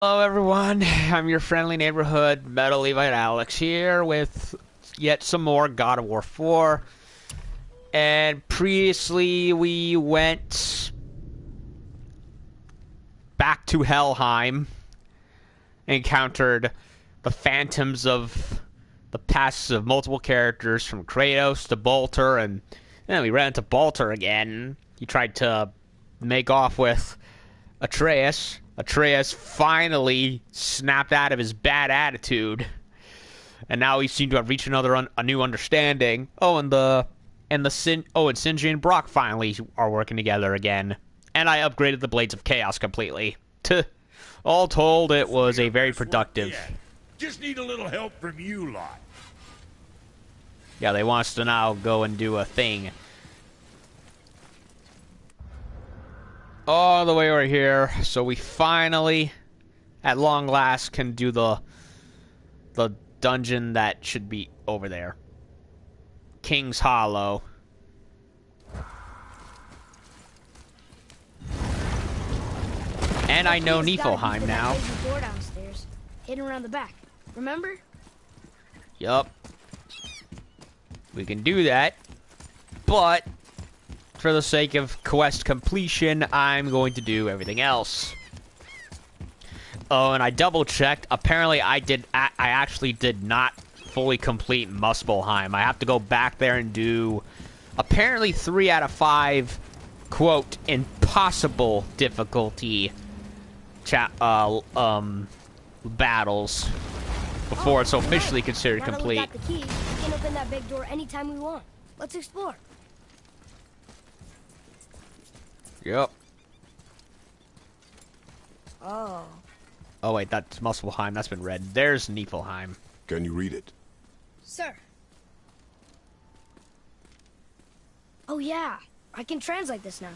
Hello everyone, I'm your friendly neighborhood Metal Levite Alex here with yet some more God of War 4. And previously we went back to Helheim, encountered the phantoms of the pasts of multiple characters from Kratos to Baltor, and then we ran into Baltor again. He tried to make off with Atreus. Atreus finally snapped out of his bad attitude, and now we seem to have reached a new understanding. And Sindri and Brock finally are working together again. And I upgraded the Blades of Chaos completely. All told, it was a very productive. Yeah. Just need a little help from you lot. Yeah, they want us to now go and do a thing. All the way over here, so we finally, at long last, can do the dungeon that should be over there. King's Hollow. And I know Niflheim now. Door downstairs, hidden around the back. Remember? Yup. We can do that, but for the sake of quest completion, I'm going to do everything else. Oh, and I double-checked. Apparently, I actually did not fully complete Muspelheim. I have to go back there and do, apparently, 3 out of 5, quote, impossible difficulty battles before it's officially considered complete. Now that we got the key, we can open that big door anytime we want. Let's explore. Yep. Oh. Oh wait, that's Muspelheim. That's been read. There's Niflheim. Can you read it? Sir. Oh yeah, I can translate this now.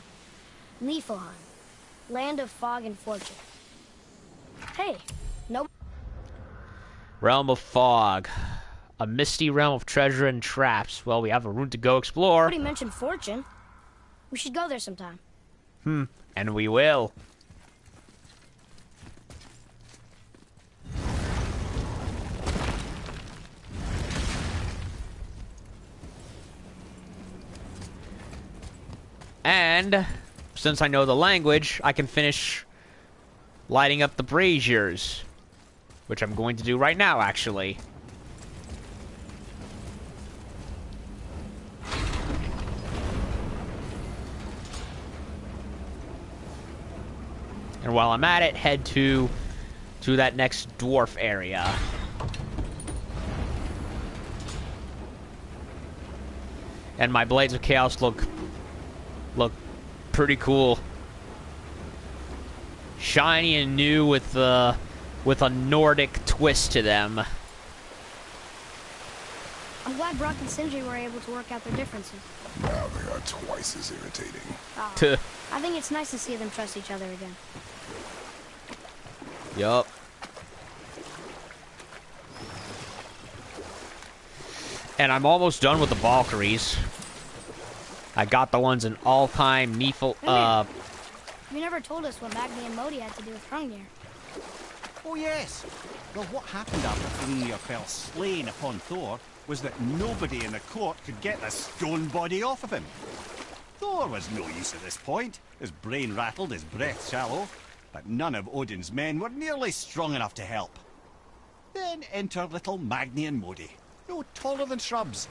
Niflheim, land of fog and fortune. Hey, no. Realm of Fog. A misty realm of treasure and traps. Well, we have a route to go explore. Nobody mentioned fortune. We should go there sometime. And we will. And since I know the language, I can finish lighting up the braziers, which I'm going to do right now, actually. And while I'm at it, head to that next dwarf area. And my Blades of Chaos look pretty cool. Shiny and new with a Nordic twist to them. I'm glad Brock and Sindri were able to work out their differences. Now they are twice as irritating. Oh, I think it's nice to see them trust each other again. Yup. And I'm almost done with the Valkyries. I got the ones in all-time Nifl. You never told us what Magni and Modi had to do with Hrungnir. Oh yes. Well, what happened after Hrungnir fell slain upon Thor was that nobody in the court could get the stone body off of him. Thor was no use at this point, his brain rattled, his breath shallow, but none of Odin's men were nearly strong enough to help. Then enter little Magni and Modi, no taller than shrubs.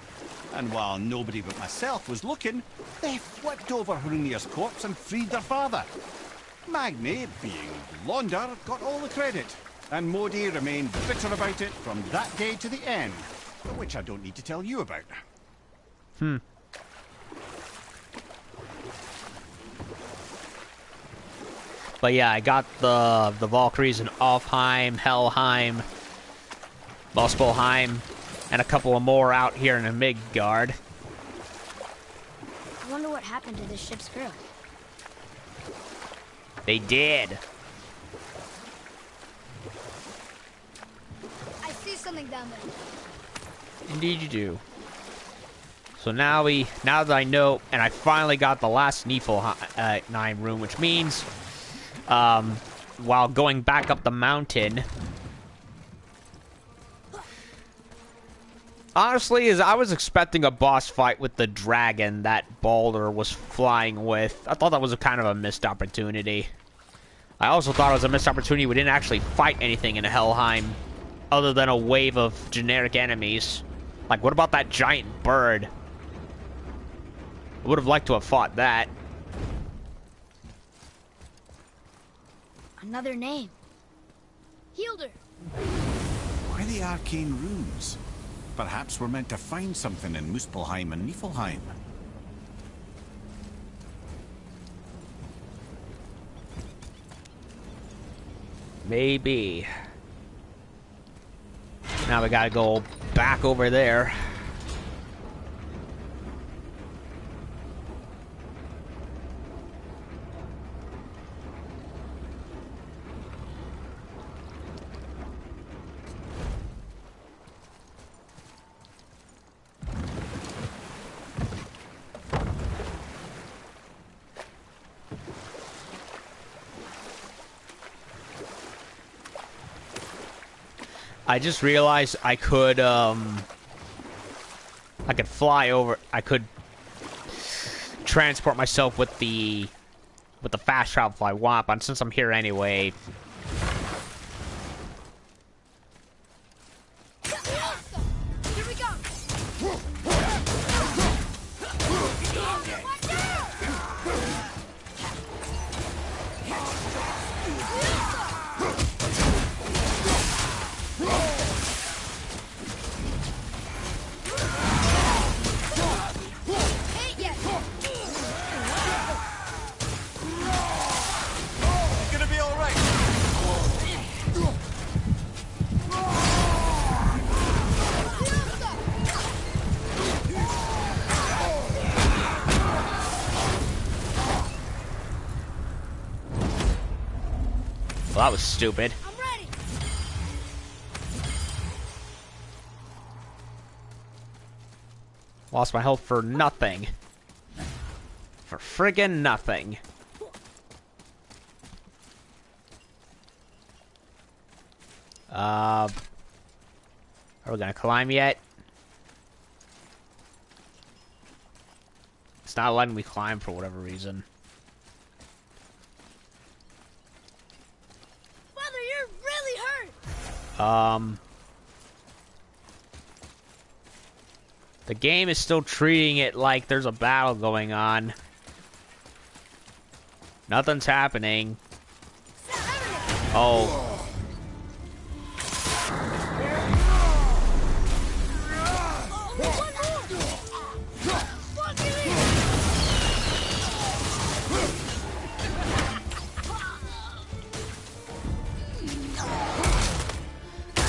And while nobody but myself was looking, they flipped over Hrungnir's corpse and freed their father. Magni, being blonder, got all the credit, and Modi remained bitter about it from that day to the end, which I don't need to tell you about. But yeah, I got the Valkyries in Alfheim, Helheim, Muspelheim, and a couple of more out here in Midgard. I wonder what happened to this ship's crew. They did. I see something down there. Indeed you do. So now that I know, and I finally got the last Niflheim room, which means while going back up the mountain. Honestly, as I was expecting a boss fight with the dragon that Baldur was flying with. I thought that was a kind of a missed opportunity. I also thought it was a missed opportunity we didn't actually fight anything in Helheim other than a wave of generic enemies. Like, what about that giant bird? I would have liked to have fought that. Another name. Hildur. Why the arcane runes? Perhaps we're meant to find something in Muspelheim and Niflheim. Maybe. Now we gotta go back over there. I just realized I could fly over. I could transport myself with the fast travel if I want, but since I'm here anyway. Here we go. Gonna be all right. Well, that was stupid. I'm ready. Lost my health for nothing. For friggin' nothing. Are we gonna climb yet? It's not letting me climb for whatever reason. Mother, you're really hurt. The game is still treating it like there's a battle going on. Nothing's happening. Oh.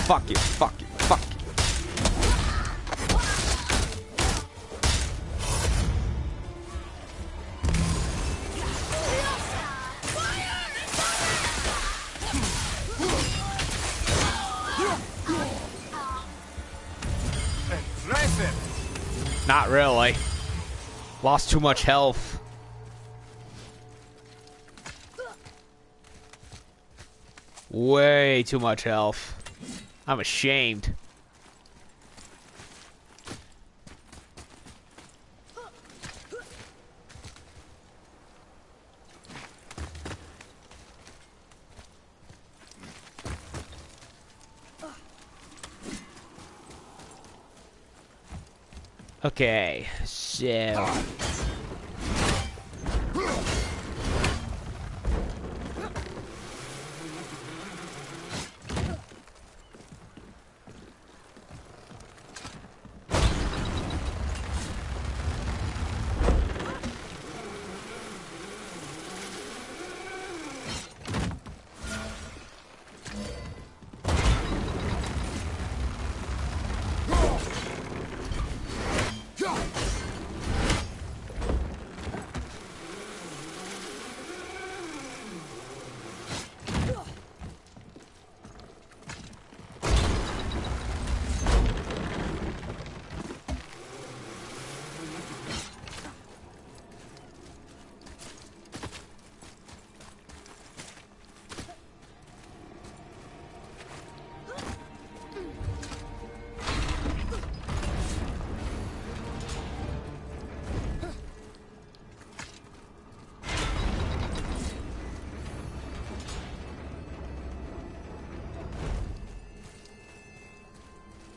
Fuck you, fuck you, fuck you. Impressive. Not really. Lost too much health. Way too much health. I'm ashamed. Okay, so...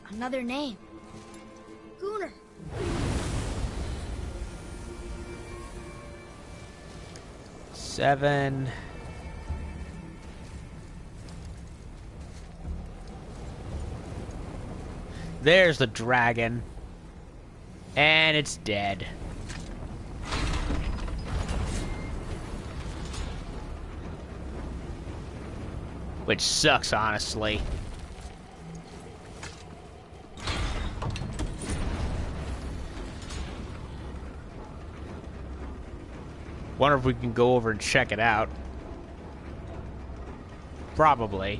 Another name. Gunnar. Seven. There's the dragon. And it's dead. Which sucks, honestly. Wonder if we can go over and check it out. Probably.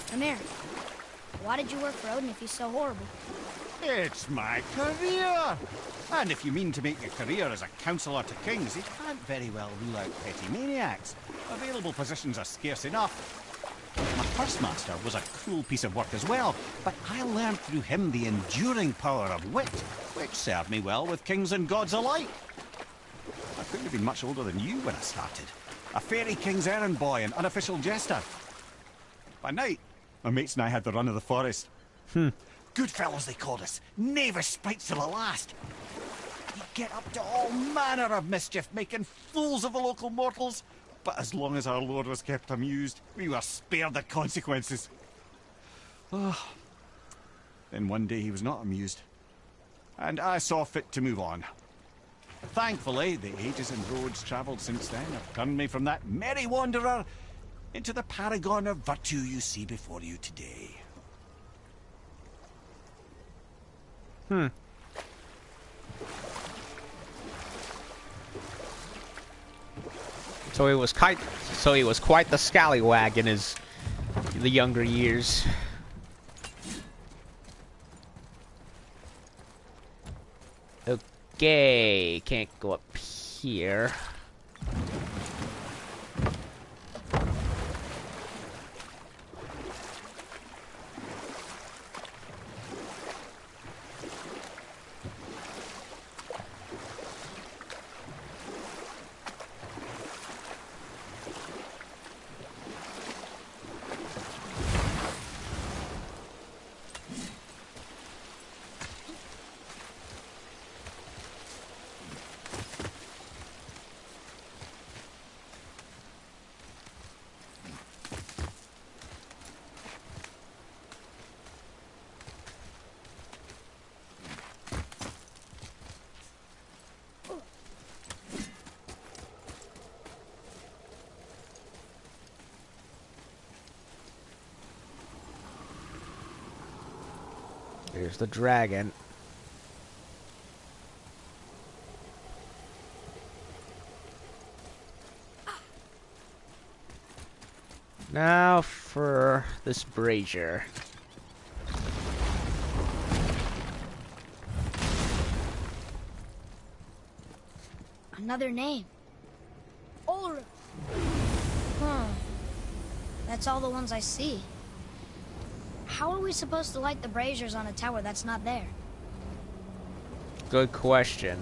Come here. Why did you work for Odin if he's so horrible? It's my career! And if you mean to make a career as a counsellor to kings, you can't very well rule out petty maniacs. Available positions are scarce enough. My first master was a cruel piece of work as well, but I learned through him the enduring power of wit, which served me well with kings and gods alike. I couldn't have been much older than you when I started. A fairy king's errand boy and unofficial jester. By night, my mates and I had the run of the forest. Good fellows, they called us. Knavish spites to the last. You'd get up to all manner of mischief, making fools of the local mortals. But as long as our lord was kept amused, we were spared the consequences. Oh. Then one day he was not amused, and I saw fit to move on. Thankfully, the ages and roads travelled since then have turned me from that merry wanderer into the paragon of virtue you see before you today. So he was quite the scallywag in the younger years. Okay, can't go up here. Here's the dragon. Now for this brazier. Another name. Ulrich. That's all the ones I see. How are we supposed to light the braziers on a tower that's not there? Good question.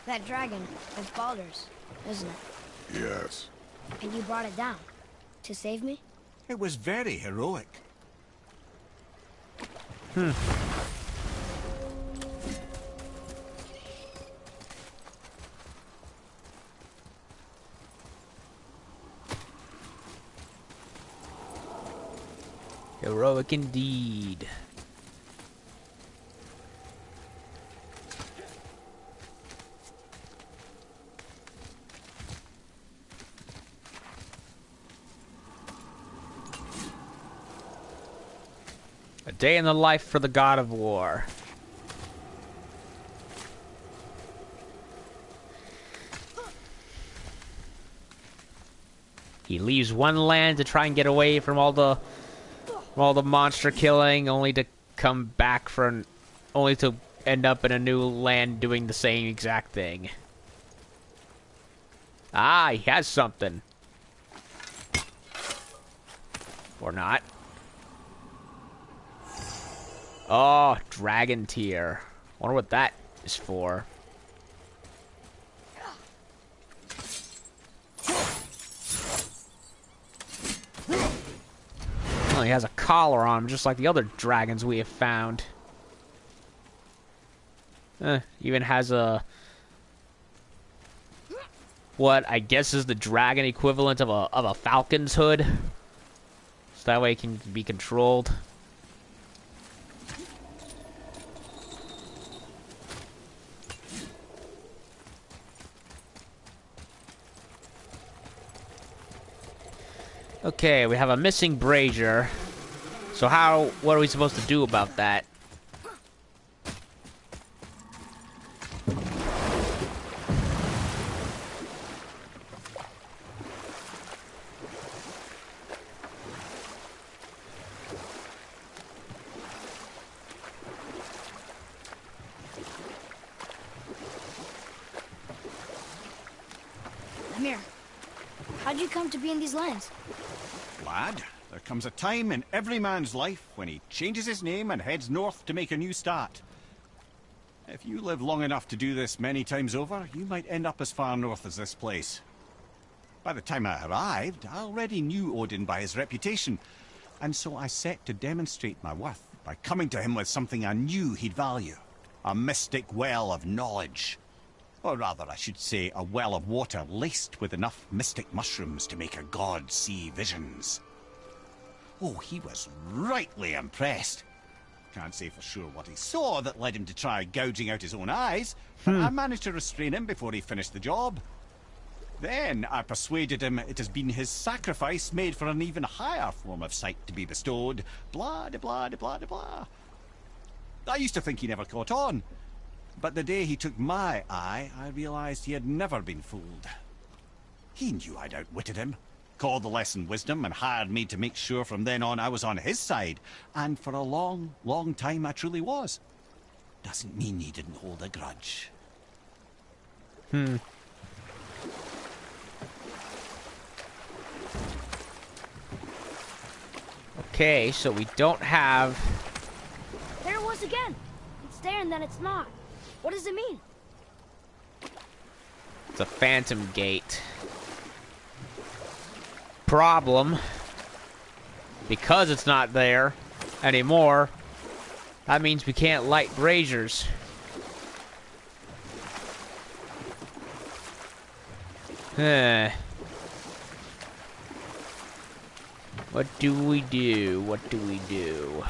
That dragon is Baldur's, isn't it? Yes. And you brought it down to save me? It was very heroic. heroic indeed. A day in the life for the god of war. He leaves one land to try and get away from all the monster killing, only to come back only to end up in a new land doing the same exact thing. Ah, he has something. Or not. Oh, dragon tier. Wonder what that is for. Oh, he has a collar on him, just like the other dragons we have found. Even has what I guess is the dragon equivalent of a falcon's hood. So that way it can be controlled. Okay, we have a missing brazier. So what are we supposed to do about that? Amir, how'd you come to be in these lands? Lad, there comes a time in every man's life when he changes his name and heads north to make a new start. If you live long enough to do this many times over, you might end up as far north as this place. By the time I arrived, I already knew Odin by his reputation, and so I set to demonstrate my worth by coming to him with something I knew he'd value. A mystic well of knowledge. Or rather, I should say, a well of water laced with enough mystic mushrooms to make a god see visions. Oh, he was rightly impressed. Can't say for sure what he saw that led him to try gouging out his own eyes, but I managed to restrain him before he finished the job. Then I persuaded him it has been his sacrifice made for an even higher form of sight to be bestowed. Blah, de blah, de blah, de blah. I used to think he never caught on. But the day he took my eye, I realized he had never been fooled. He knew I'd outwitted him, called the lesson wisdom, and hired me to make sure from then on I was on his side. And for a long, long time I truly was. Doesn't mean he didn't hold a grudge. Okay, so we don't have... There it was again. It's there and then it's not. What does it mean? It's a phantom gate. Problem. Because it's not there anymore, that means we can't light braziers. What do we do? What do we do?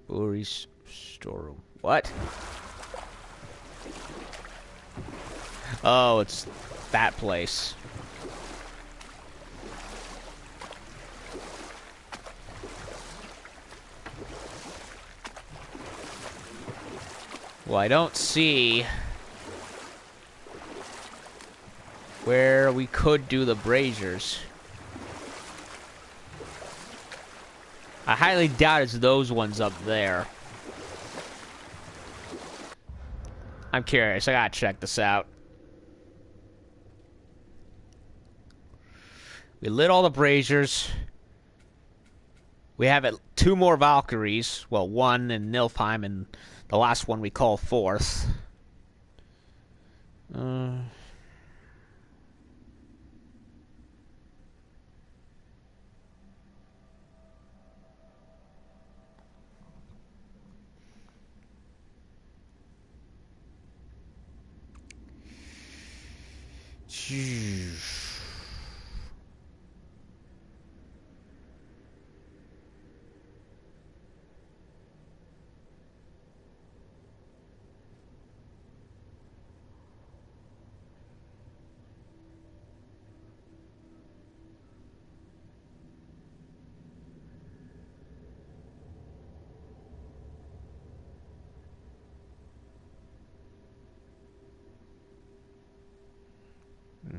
Uri's storeroom. What? Oh, it's that place. Well, I don't see where we could do the braziers. I highly doubt it's those ones up there. I'm curious. I gotta check this out. We lit all the braziers. We have 2 more Valkyries. Well, 1 in Nilfheim and the last one we call 4th. Uh...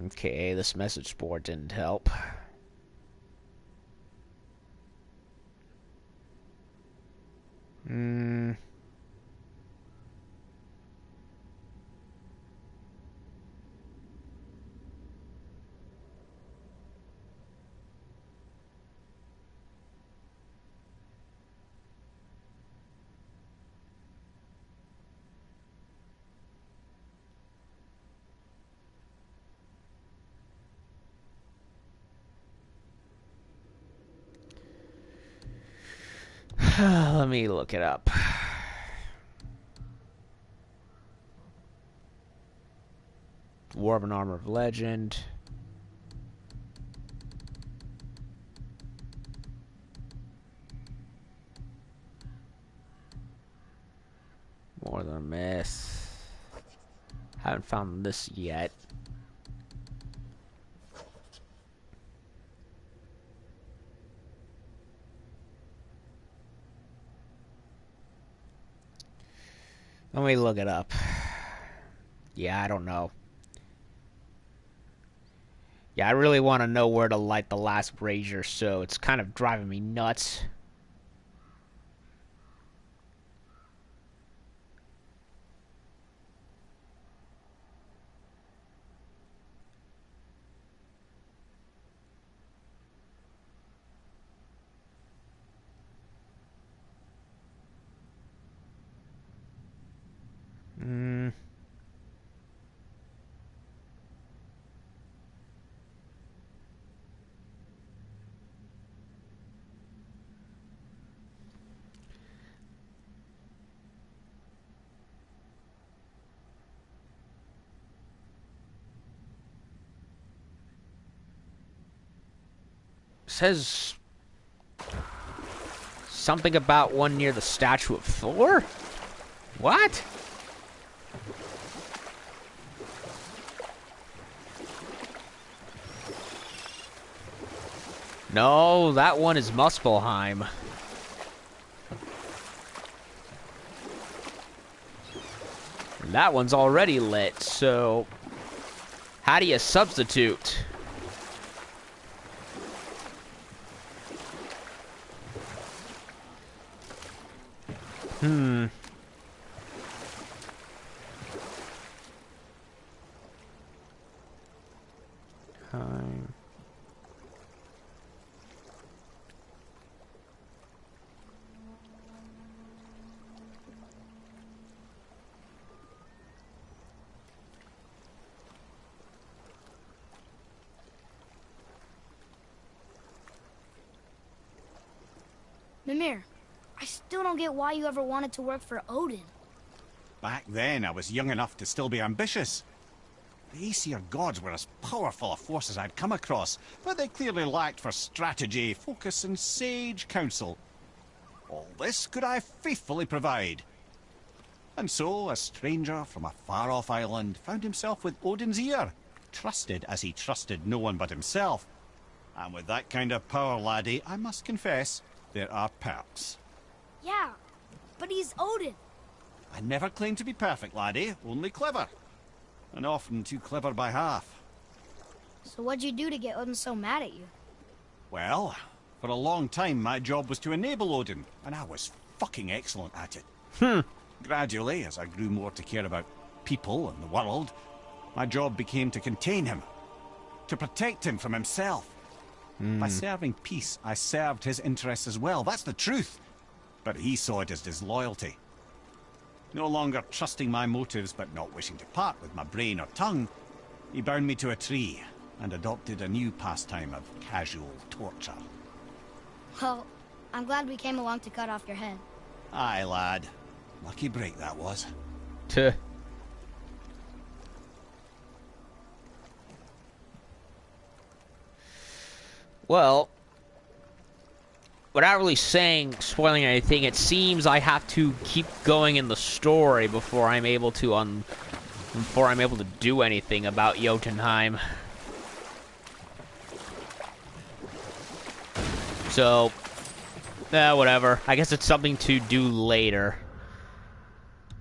Okay, this message board didn't help. Let me look it up. Dwarven Armor of Legend. More than a myth. Haven't found this yet. Let me look it up. Yeah, I don't know. Yeah, I really want to know where to light the last brazier, so it's kind of driving me nuts. Says something about one near the statue of Thor? What? No, that one is Muspelheim. That one's already lit, so how do you substitute? Mimir, I still don't get why you ever wanted to work for Odin. Back then, I was young enough to still be ambitious. The Aesir gods were as powerful a force as I'd come across, but they clearly lacked for strategy, focus, and sage counsel. All this could I faithfully provide. And so, a stranger from a far-off island found himself with Odin's ear, trusted as he trusted no one but himself. And with that kind of power, laddie, I must confess, there are perks. Yeah, but he's Odin. I never claimed to be perfect, laddie, only clever. And often too clever by half. So what'd you do to get Odin so mad at you? Well, for a long time my job was to enable Odin, and I was fucking excellent at it. Gradually, as I grew more to care about people and the world, my job became to contain him, to protect him from himself. By serving peace, I served his interests as well, that's the truth. But he saw it as disloyalty. No longer trusting my motives but not wishing to part with my brain or tongue, he bound me to a tree and adopted a new pastime of casual torture. Well, I'm glad we came along to cut off your head. Aye, lad. Lucky break that was. Tuh. Well, without really spoiling anything, it seems I have to keep going in the story before I'm able to do anything about Jotunheim. So, whatever. I guess it's something to do later.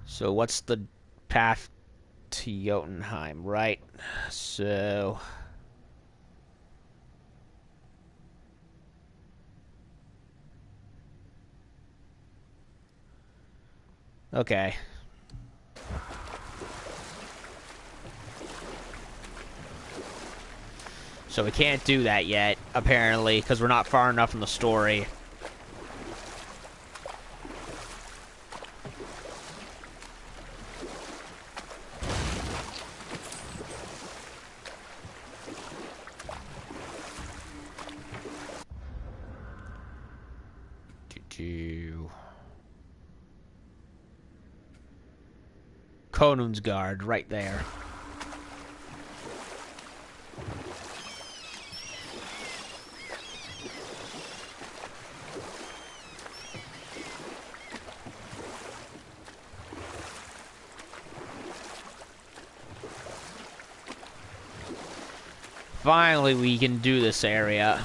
So, what's the path to Jotunheim, right? So... Okay. So we can't do that yet, apparently, because we're not far enough in the story. Konungsgard, right there. Finally, we can do this area.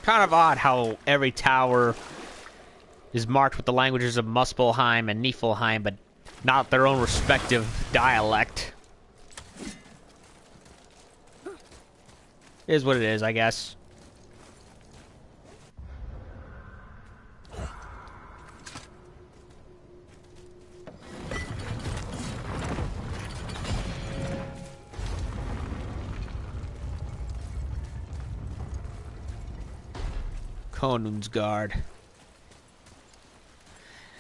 Kind of odd how every tower is marked with the languages of Muspelheim and Niflheim, but not their own respective dialect. Is what it is, I guess. Konungsgard.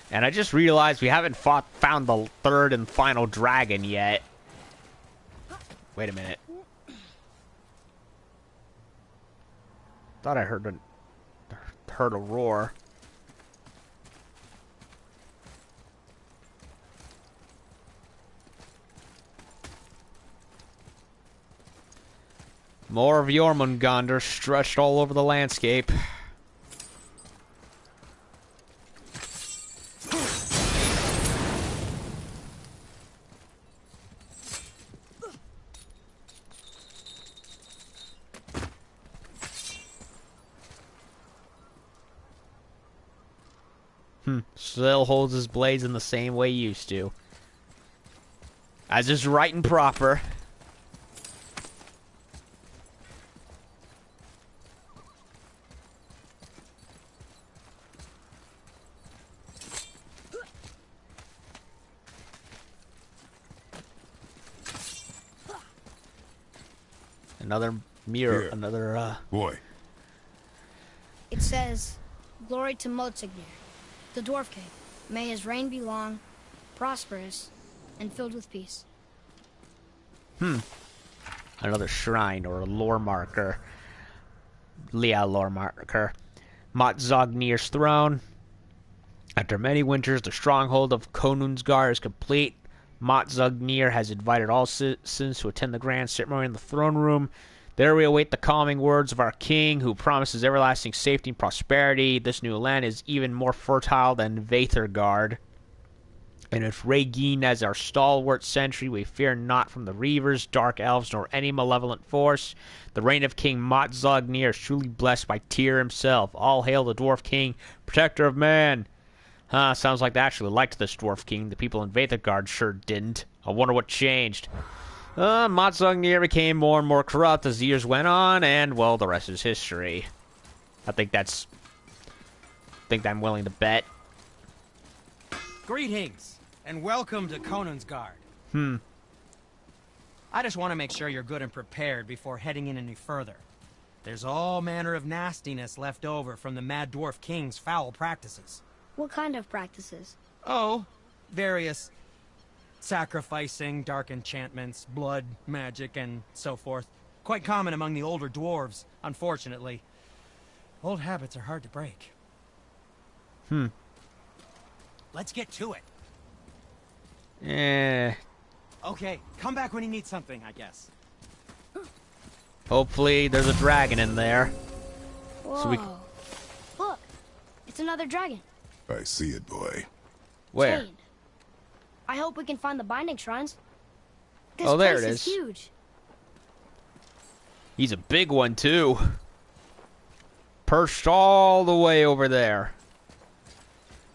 And I just realized we haven't found the third and final dragon yet. Wait a minute. Thought I heard a roar. More of Jormungandr stretched all over the landscape. Still holds his blades in the same way he used to. As is right and proper. Another mirror, Here. another, Boy, It says, "Glory to Motsognir, the Dwarf King. May his reign be long, prosperous, and filled with peace." Another shrine or a lore marker. Leah lore marker. Motsognir's throne. After many winters, the stronghold of Konungsgard is complete. Motsognir has invited all citizens to attend the grand ceremony in the throne room. There we await the calming words of our king, who promises everlasting safety and prosperity. This new land is even more fertile than Veithergard. And with Regine as our stalwart sentry, we fear not from the Reavers, Dark Elves, nor any malevolent force. The reign of King Motsognir is truly blessed by Tyr himself. All hail the Dwarf King, protector of man. Sounds like they actually liked this Dwarf King. The people in Veithergard sure didn't. I wonder what changed. Motsognir became more and more corrupt as the years went on, and, well, the rest is history. I think I'm willing to bet. Greetings, and welcome to Conan's Guard. I just want to make sure you're good and prepared before heading in any further. There's all manner of nastiness left over from the Mad Dwarf King's foul practices. What kind of practices? Oh, various sacrificing, dark enchantments, blood, magic, and so forth. Quite common among the older dwarves, unfortunately. Old habits are hard to break. Let's get to it. Okay, come back when you need something, I guess. Hopefully there's a dragon in there. Whoa. Look, it's another dragon. I see it, boy. Where? Chained. I hope we can find the binding shrines. This Oh, there place it is is. huge. He's a big one, too. Perched all the way over there.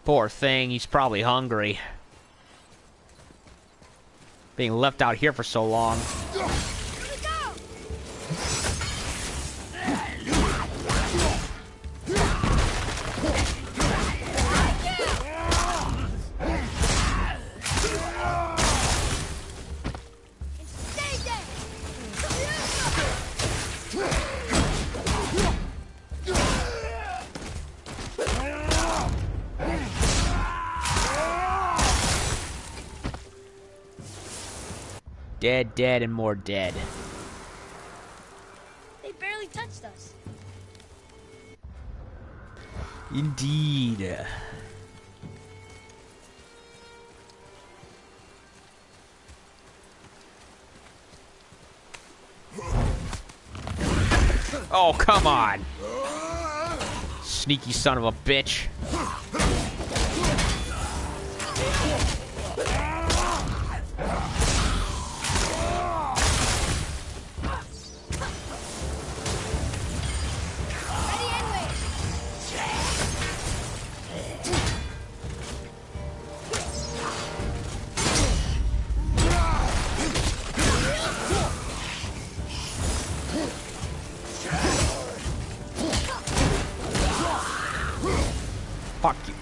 Poor thing, he's probably hungry. Being left out here for so long. Dead, dead, and more dead. They barely touched us. Indeed. Oh, come on. Sneaky son of a bitch. Fuck you.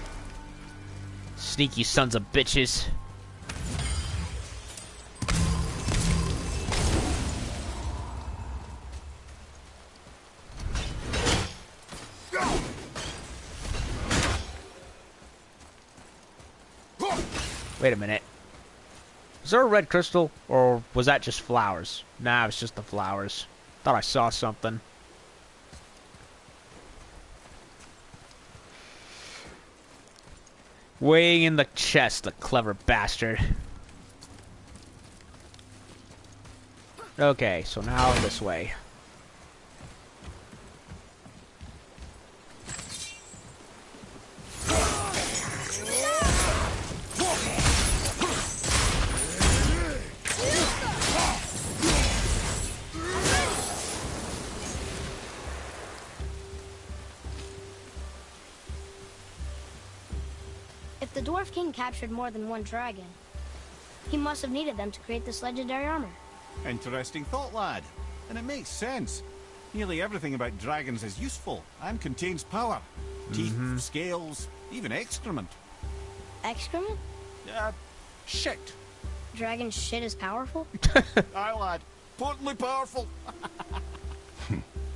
Sneaky sons of bitches. Wait a minute. Was there a red crystal, or was that just flowers? Nah, it was just the flowers. Thought I saw something. Weighing in the chest, the clever bastard. Okay, so now this way. If the Dwarf King captured more than one dragon, he must have needed them to create this legendary armor. Interesting thought, lad. And it makes sense. Nearly everything about dragons is useful and contains power. Teeth, scales, even excrement. Excrement? Shit. Dragon shit is powerful? Aye, lad. Potently powerful.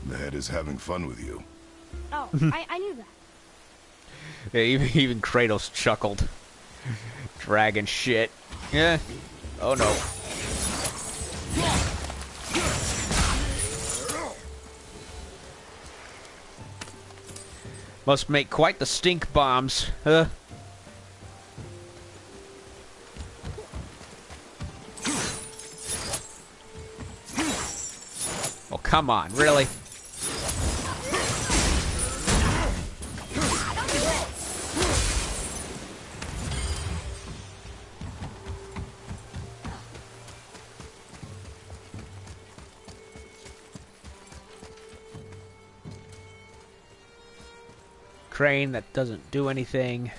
The head is having fun with you. Oh, I knew that. Yeah, even Kratos chuckled. Dragon shit. Yeah. Oh no. Must make quite the stink bombs. Oh, come on, really? Crane that doesn't do anything.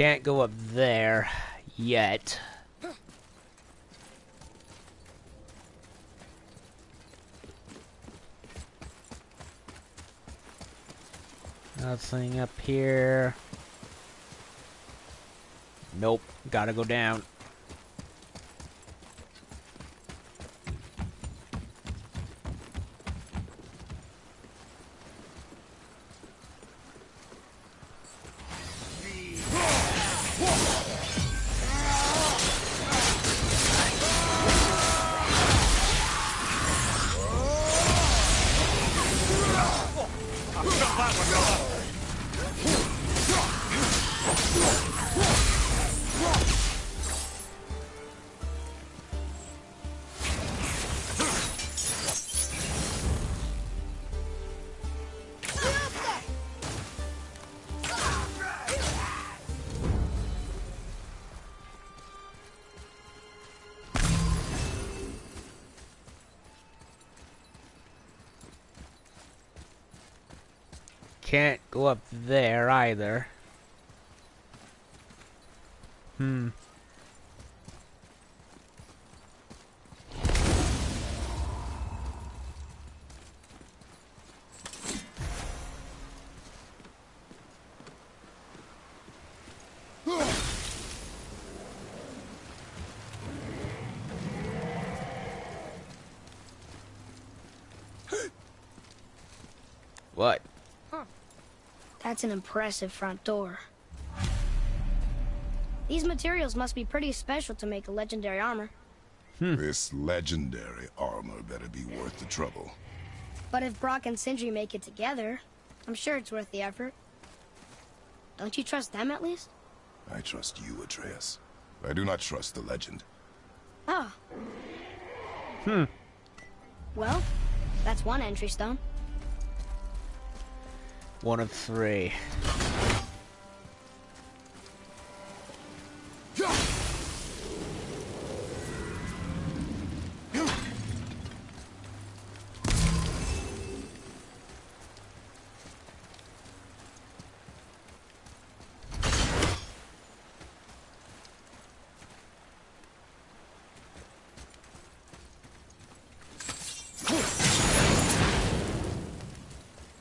Can't go up there yet. Nothing up here. Nope, gotta go down. Can't go up there either. What? That's an impressive front door. These materials must be pretty special to make a legendary armor. This legendary armor better be worth the trouble. But if Brock and Sindri make it together, I'm sure it's worth the effort. Don't you trust them at least? I trust you, Atreus. I do not trust the legend. Oh. Well, that's one entry stone. One of 3.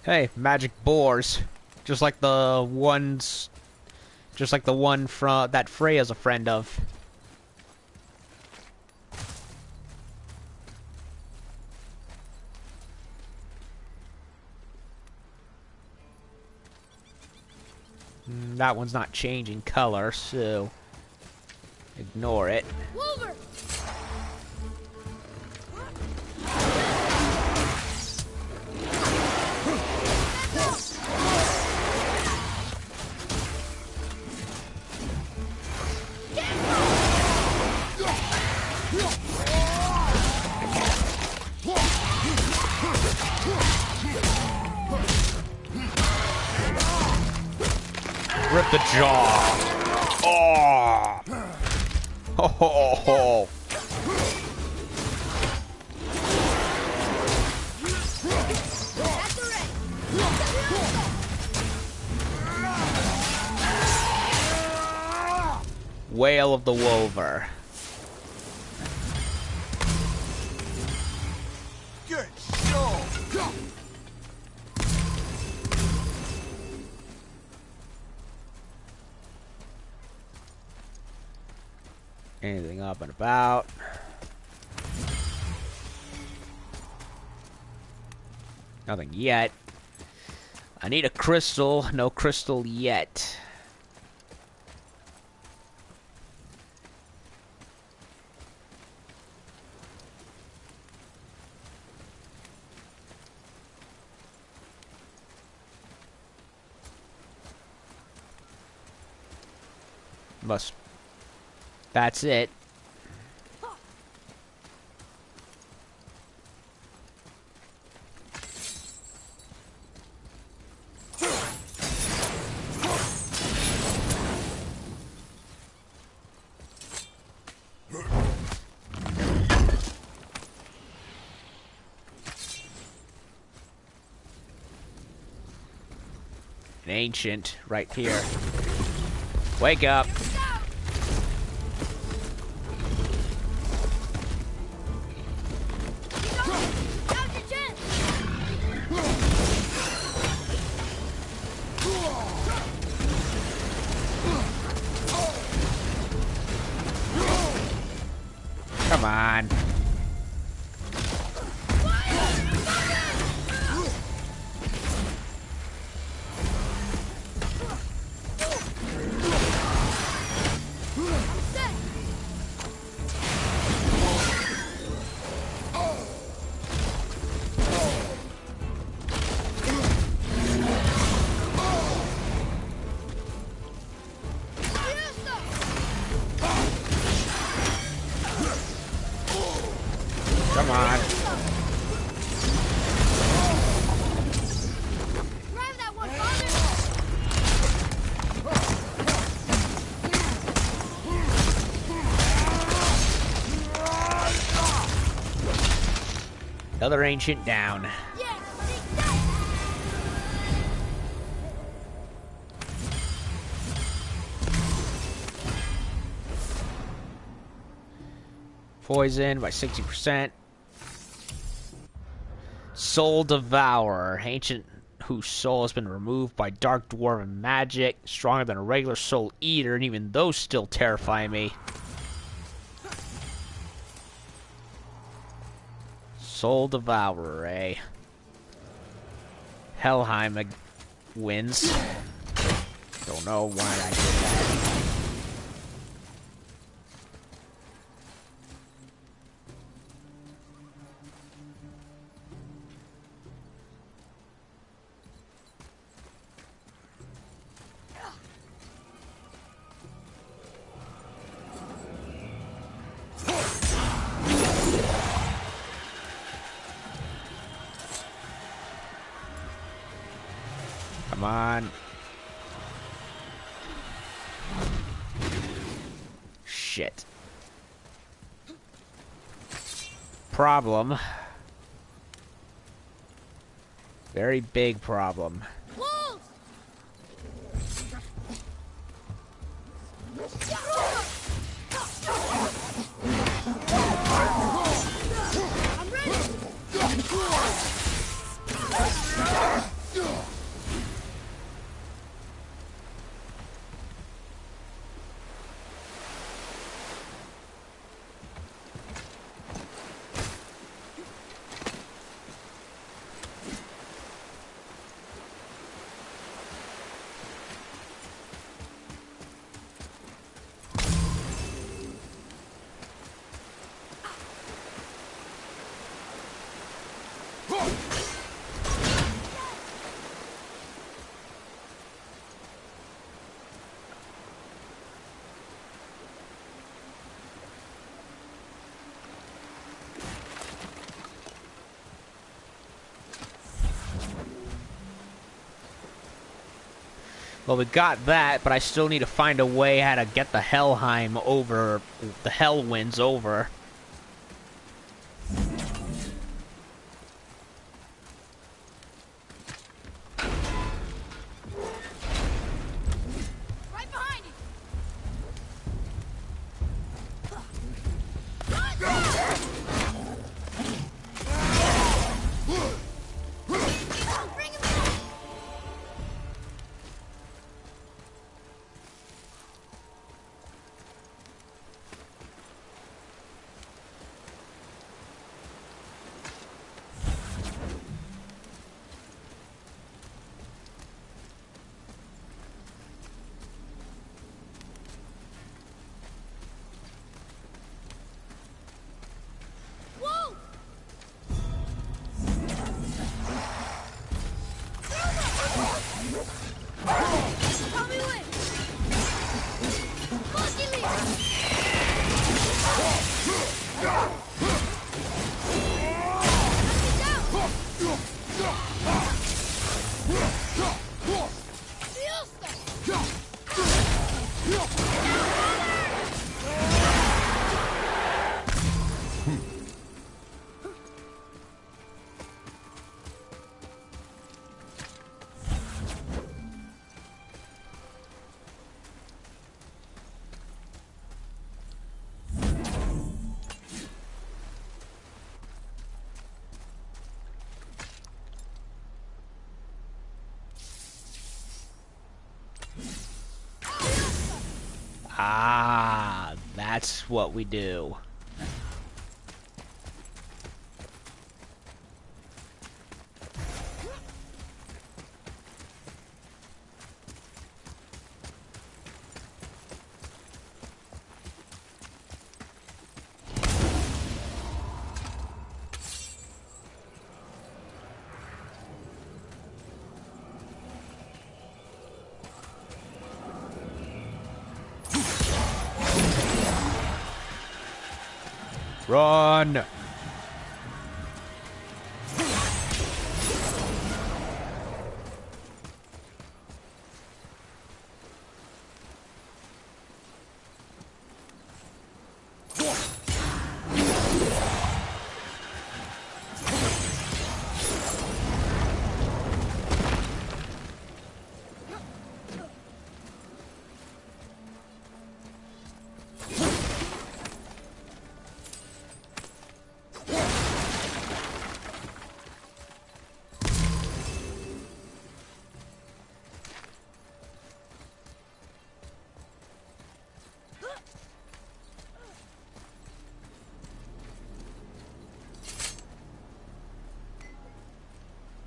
Hey, magic boars. Just like the one from that Freya's a friend of. That one's not changing color, so ignore it. Wolver! Rip the jaw. Oh. Ho ho ho. Whale of the Wolver. Good show. Anything up and about? Nothing yet. I need a crystal. No crystal yet. Must. That's it. An ancient right here. Wake up. Come on. Come on. Grab that one, father! Another ancient down. Yeah, take that! Poison by 60%. Soul Devourer. Ancient whose soul has been removed by dark dwarven magic. Stronger than a regular soul eater, and even those still terrify me. Soul Devourer, eh? Helheim wins. Don't know why I did that. Come on. Shit. Problem. Very big problem. Wolves! I'm ready! Well, we got that, but I still need to find a way how to get the Helheim over, the Hell Winds over. Right behind you! Bring him in! Ah, that's what we do. Run!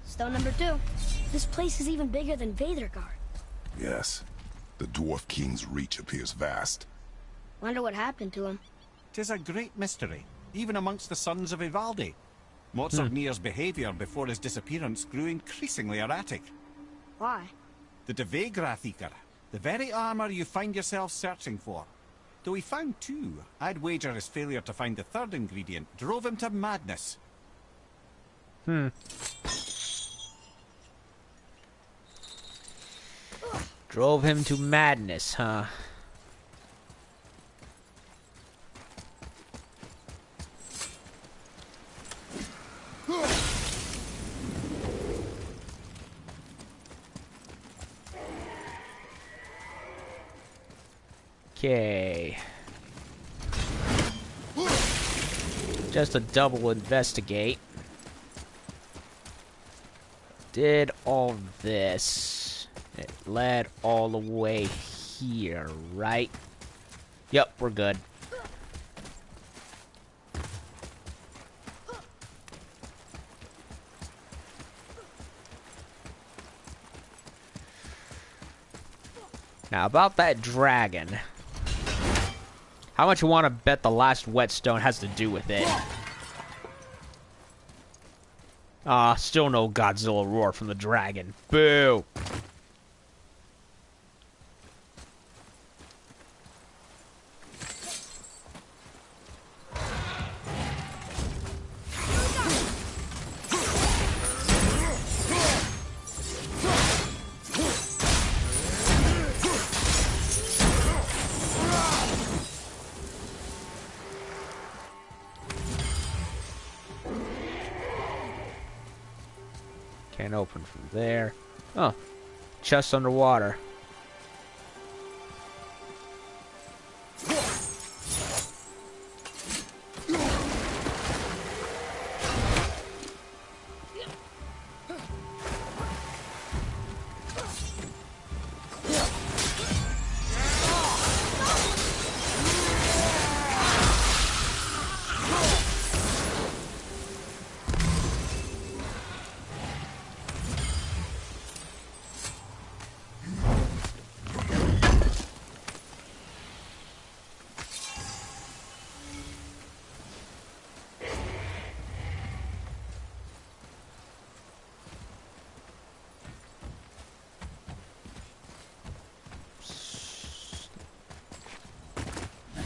Stone number 2. This place is even bigger than Vadergard. Yes. The Dwarf King's reach appears vast. Wonder what happened to him. 'Tis a great mystery, even amongst the sons of Ivaldi. Motsognir's behaviour before his disappearance grew increasingly erratic. Why? The Devegrathikar, the very armour you find yourself searching for. Though he found 2, I'd wager his failure to find the 3rd ingredient drove him to madness. Drove him to madness, huh? Okay. Just a double investigate. Did all this. It led all the way here, right? Yep, we're good. Now, about that dragon. How much you want to bet the last whetstone has to do with it? Still no Godzilla roar from the dragon. Boo! Can't open from there. Oh, chest underwater.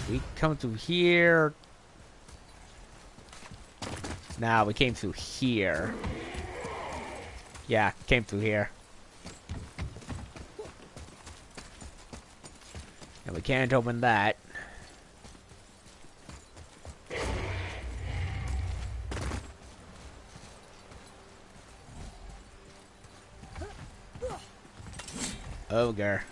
We come through here. Nah, we came through here. Yeah, came through here. And we can't open that. Ogre.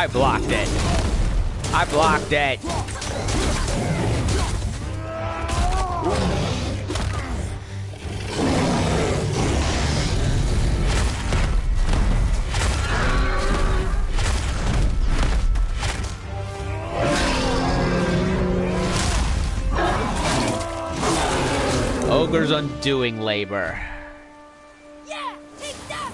I blocked it. I blocked it. Ogre's undoing labor. Yeah, take that!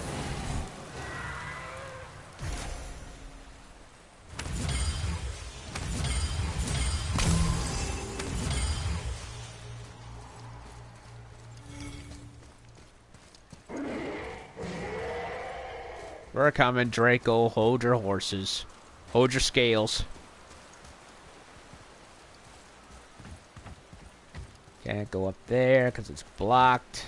We're coming, Draco. Hold your horses. Hold your scales. Can't go up there because it's blocked.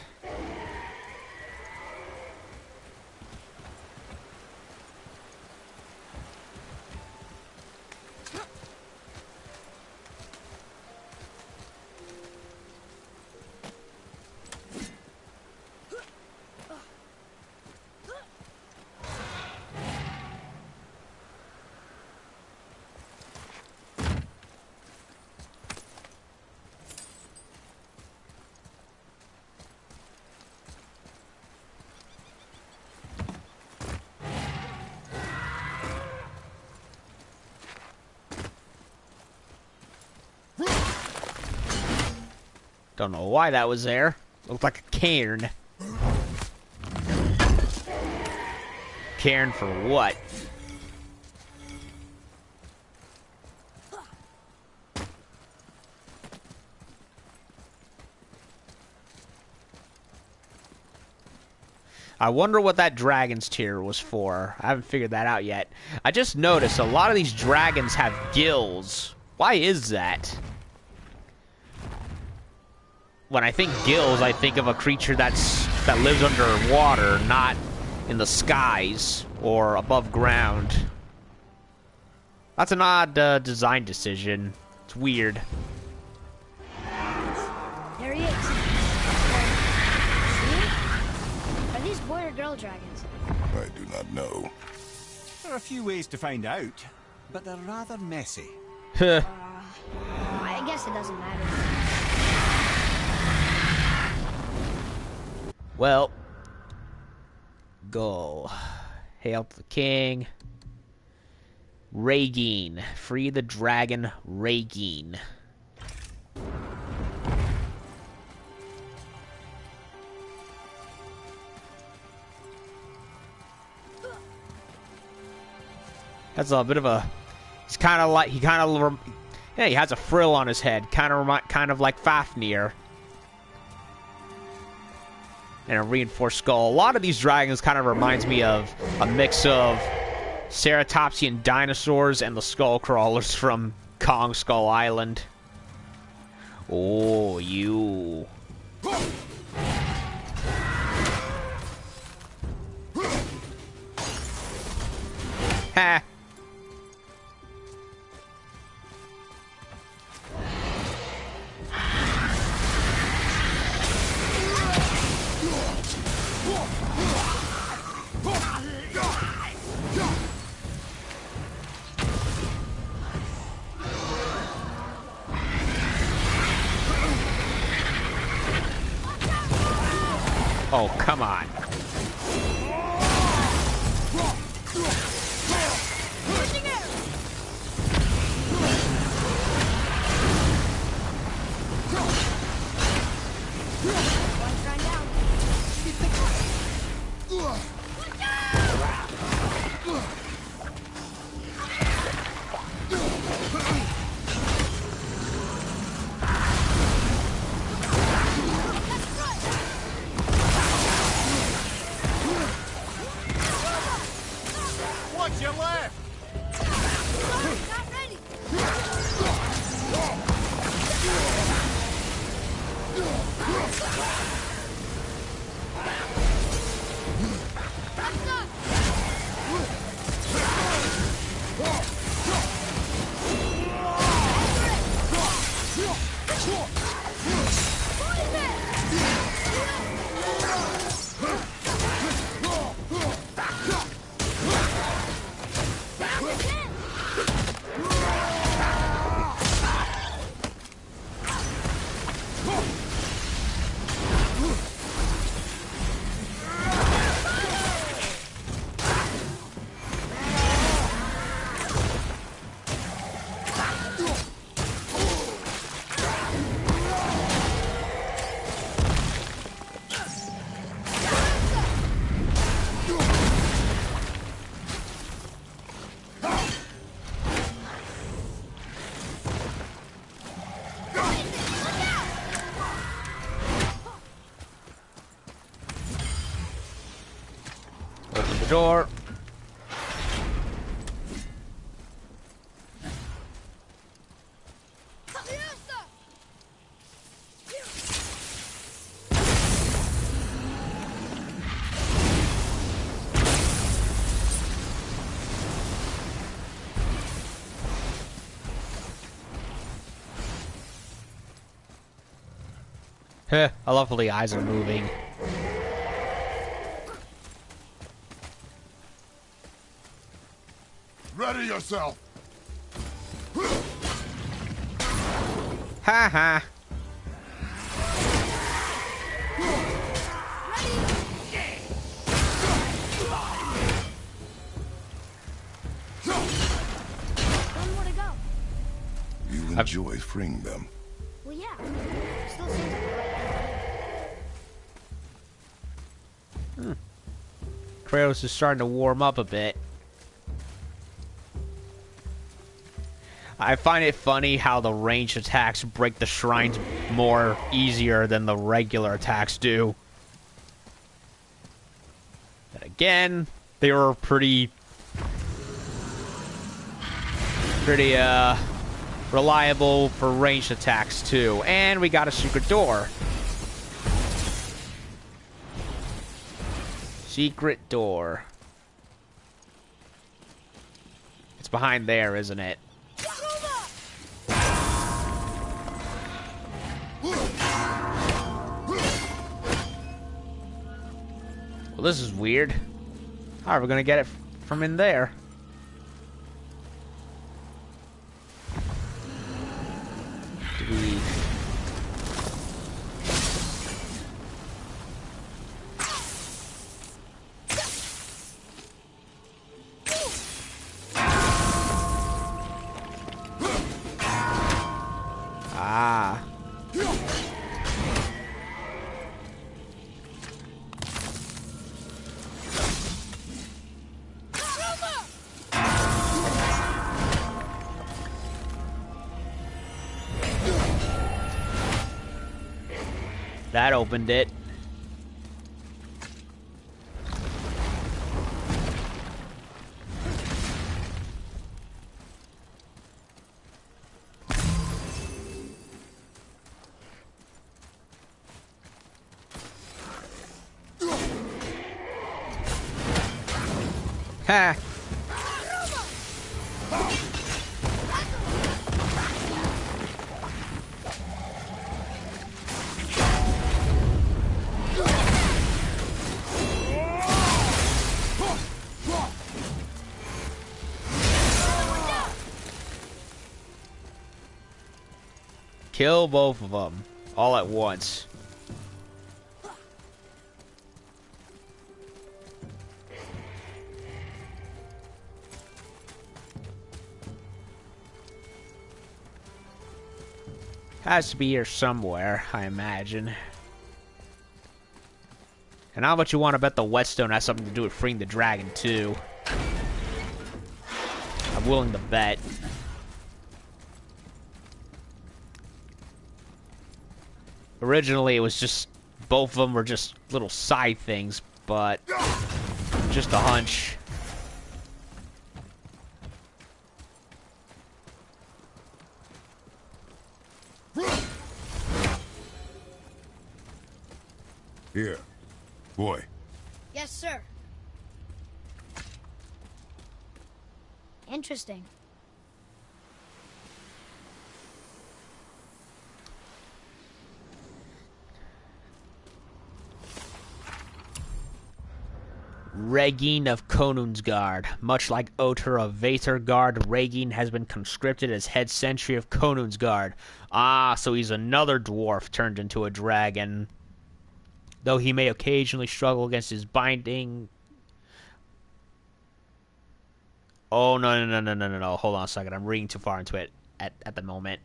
Don't know why that was there. Looked like a cairn. Cairn for what? I wonder what that dragon's tear was for. I haven't figured that out yet. I just noticed a lot of these dragons have gills. Why is that? When I think gills, I think of a creature that lives underwater, not in the skies or above ground. That's an odd design decision. It's weird. There he is. See? Are these boy or girl dragons? I do not know. There are a few ways to find out, but they're rather messy. I guess it doesn't matter. Well, go. Hail to the king. Rhaegine. Free the dragon Rhaegine. That's a bit of a... He's kind of like... Yeah, he has a frill on his head. Kind of like Fafnir. And a reinforced skull. A lot of these dragons kind of reminds me of a mix of ceratopsian dinosaurs and the skull crawlers from Kong Skull Island. Oh, you. Ha! Oh, come on. What's your left? Not ready. door. Heh, I love how the eyes are moving. Ready yourself. Ha ha. One more to go. You enjoy freeing them. Well, yeah. Still seems like the right thing to do. Kratos is starting to warm up a bit. I find it funny how the ranged attacks break the shrines more easier than the regular attacks do. And again, they were pretty reliable for ranged attacks too. And we got a secret door. Secret door. It's behind there, isn't it? Well, this is weird. How are we gonna get it from in there? Do we... Ah. That opened it. Ha! Kill both of them all at once. Has to be here somewhere, I imagine. And how much you want to bet the whetstone has something to do with freeing the dragon, too? I'm willing to bet. Originally, it was just... both of them were just little side things, but... just a hunch. Here. Boy. Yes, sir. Interesting. Regin of Konungsgard. Much like Otur of Vatergard, Regin has been conscripted as head sentry of Konungsgard. Ah, so he's another dwarf turned into a dragon. Though he may occasionally struggle against his binding... Oh, no. Hold on a second. I'm reading too far into it at the moment.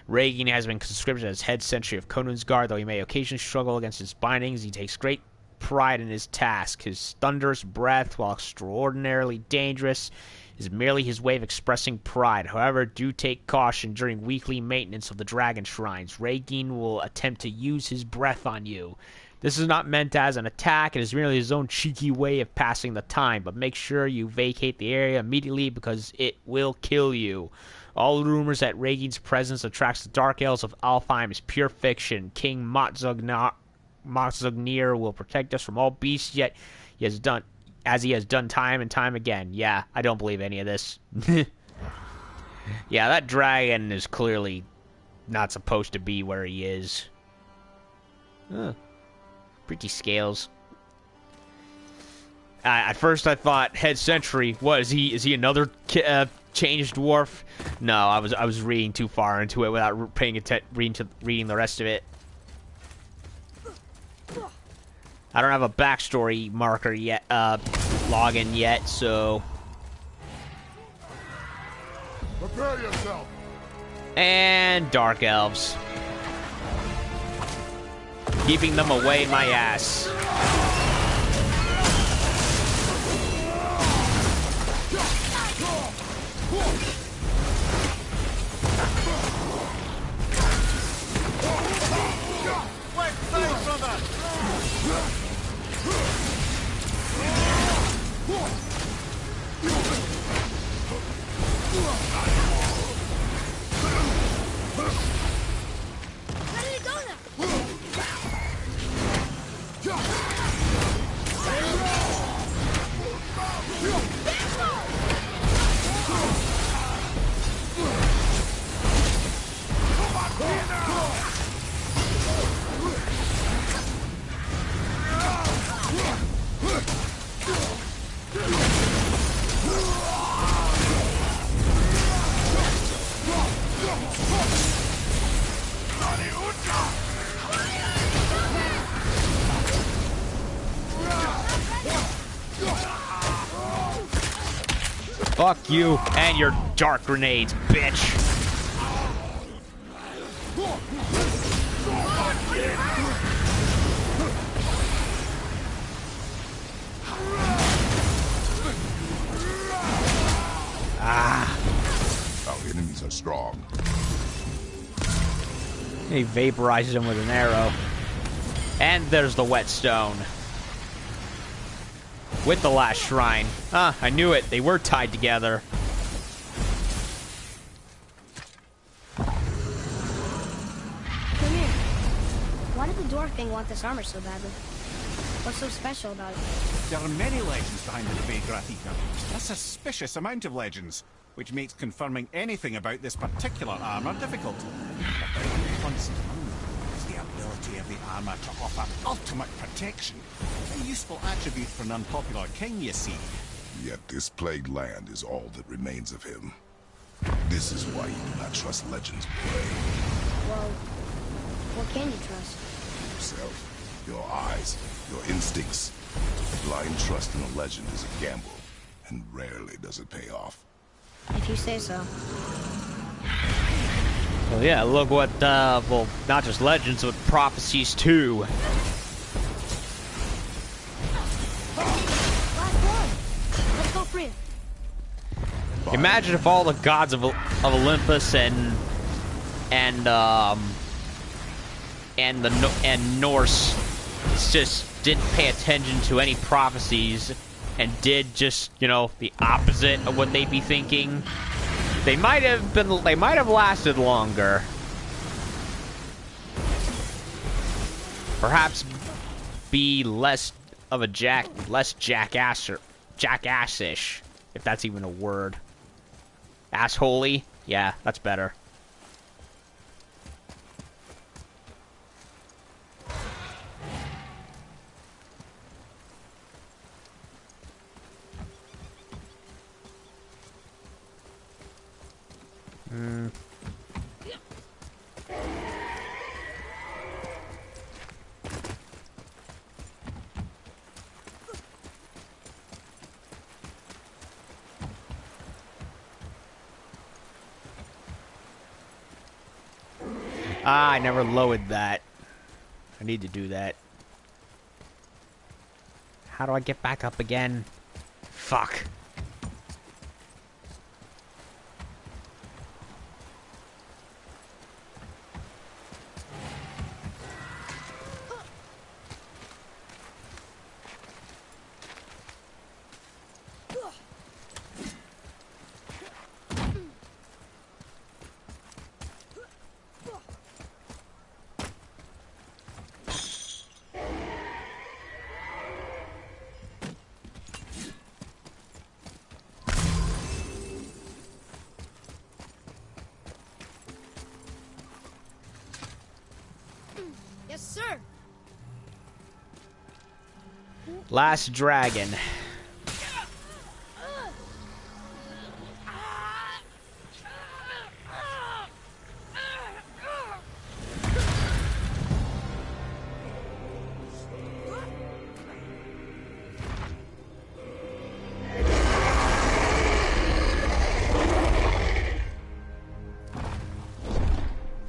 Regin has been conscripted as head sentry of Konungsgard. Though he may occasionally struggle against his bindings, he takes great pride in his task. His thunderous breath, while extraordinarily dangerous, is merely his way of expressing pride. However, do take caution during weekly maintenance of the dragon shrines. Regin will attempt to use his breath on you. This is not meant as an attack. It is merely his own cheeky way of passing the time. But make sure you vacate the area immediately because it will kill you. All rumors that Regin's presence attracts the Dark Elves of Alfheim is pure fiction. King Motsognir will protect us from all beasts, yet he has done time and time again. Yeah, I don't believe any of this. Yeah, that dragon is clearly not supposed to be where he is. Pretty scales. At first I thought head sentry. What is he? Is he another changed dwarf? No, I was reading too far into it without paying attention, reading the rest of it. I don't have a backstory marker yet, login yet, so. Prepare yourself. And Dark Elves. Keeping them away my ass. Ready to go now! Fuck you and your dark grenades, bitch. Our enemies are strong. He vaporizes him with an arrow. And there's the whetstone. With the last shrine. Ah, I knew it. They were tied together. Come here. Why did the dwarf thing want this armor so badly? What's so special about it? There are many legends behind the debate, Grathika. A suspicious amount of legends, which makes confirming anything about this particular armor difficult. But constant is the ability of the armor to offer ultimate protection. A useful attribute for an unpopular king, you see. Yet this plagued land is all that remains of him. This is why you do not trust legends, boy. Well, what can you trust? Yourself, your eyes, your instincts. Blind trust in a legend is a gamble, and rarely does it pay off. If you say so. Well, yeah, look what, well, not just legends, but prophecies too. Last one! Let's go free him. Imagine if all the gods of Olympus and Norse just didn't pay attention to any prophecies and did just, you know, the opposite of what they'd be thinking. They might have lasted longer. Perhaps be less of a jackassish, if that's even a word. Assholey? Yeah, that's better. Ah, I never lowered that. I need to do that. How do I get back up again? Fuck. Last dragon.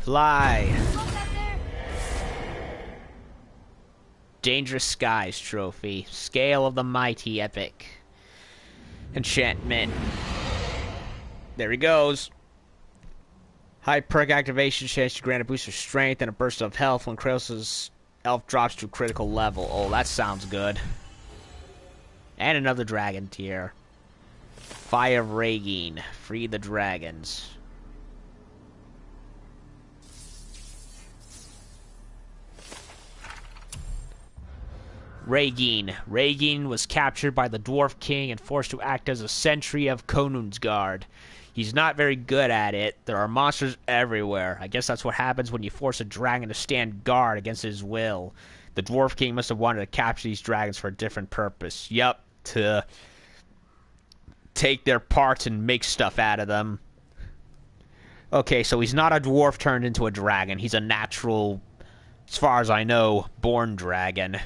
Fly. Dangerous Skies trophy. Scale of the Mighty epic. Enchantment. There he goes. High perk activation chance to grant a boost of strength and a burst of health when Kratos' elf drops to a critical level. Oh, that sounds good. And another dragon tier. Fire of Ragine. Free the dragons. Ragine. Ragine was captured by the Dwarf King and forced to act as a sentry of Konun's Guard. He's not very good at it. There are monsters everywhere. I guess that's what happens when you force a dragon to stand guard against his will. The Dwarf King must have wanted to capture these dragons for a different purpose. Yup, to take their parts and make stuff out of them. Okay, so he's not a dwarf turned into a dragon. He's a natural, as far as I know, born dragon.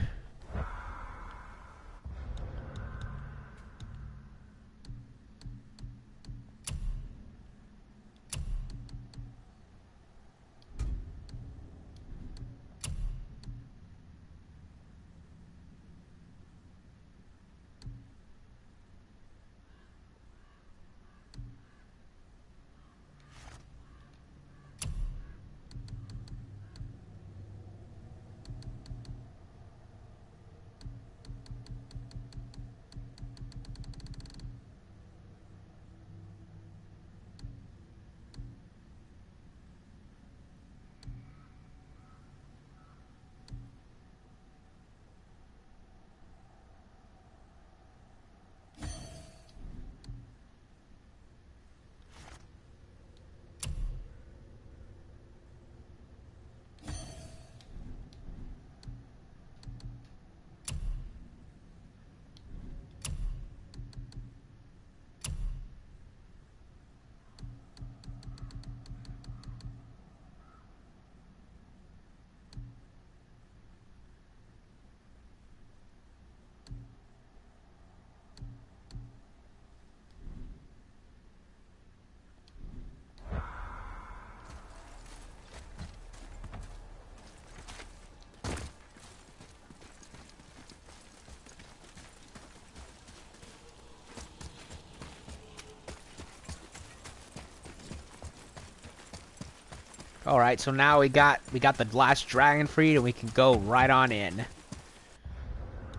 Alright, so now we got the last dragon freed and we can go right on in.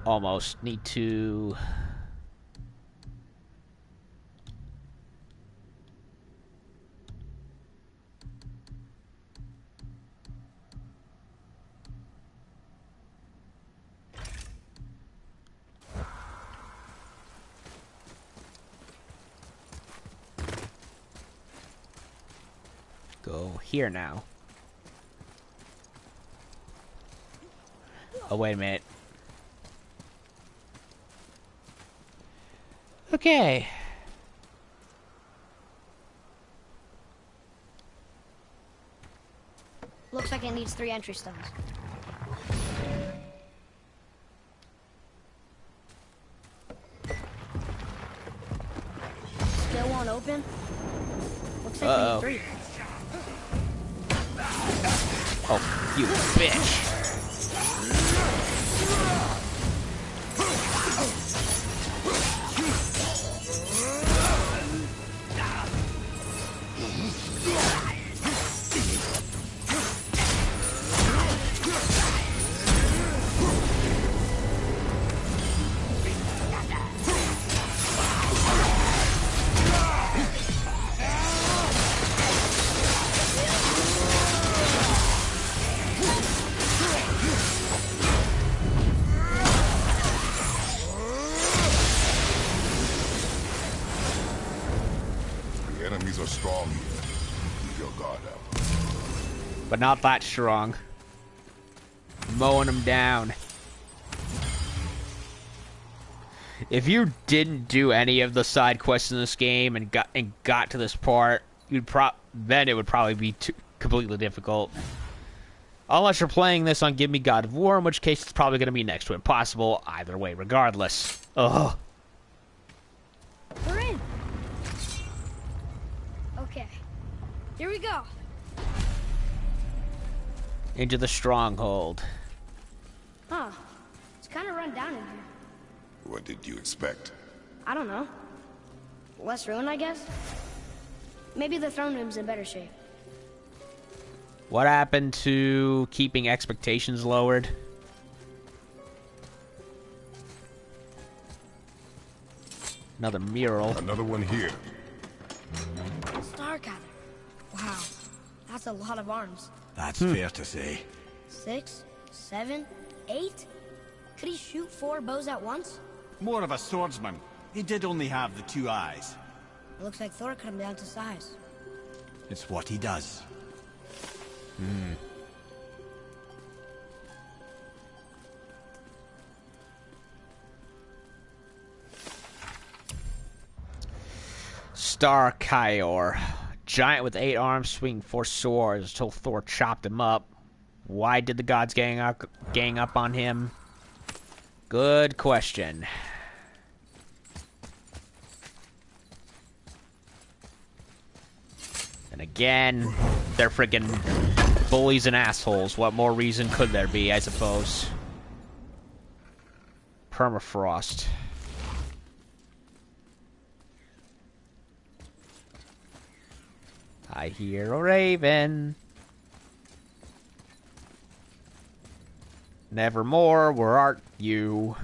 Almost. Need to... go here now. Oh, wait a minute. Okay. Looks like it needs 3 entry stones. Still won't open? Looks like we need 3. Oh, you bitch. Enemies are strong here. Keep your guard up. But not that strong. Mowing them down. If you didn't do any of the side quests in this game and got to this part, then it would probably be completely difficult. Unless you're playing this on Give Me God of War, in which case it's probably going to be next to impossible either way, regardless. Ugh. We're in. Okay. Here we go. Into the stronghold. Huh. It's kind of run down in here. What did you expect? I don't know. Less ruin, I guess? Maybe the throne room's in better shape. What happened to keeping expectations lowered? Another mural. Another one here. Starkadder. Wow. That's a lot of arms. That's fair to say. 6, 7, 8? Could he shoot 4 bows at once? More of a swordsman. He did only have the 2 eyes. It looks like Thor cut him down to size. It's what he does. Starkadder. Giant with 8 arms swinging 4 swords until Thor chopped him up. Why did the gods gang up on him? Good question. And again, they're freaking bullies and assholes. What more reason could there be, I suppose? Permafrost. I hear a raven. Nevermore, where art you?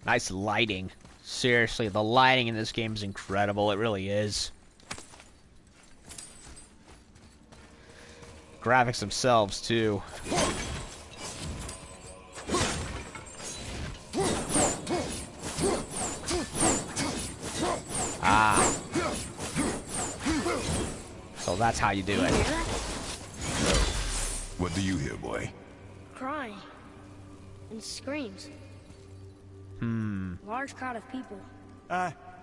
Nice lighting. Seriously, the lighting in this game is incredible. It really is. Graphics themselves, too. Ah. So that's how you do it. What do you hear, boy? Crying. And screams. Large crowd of people.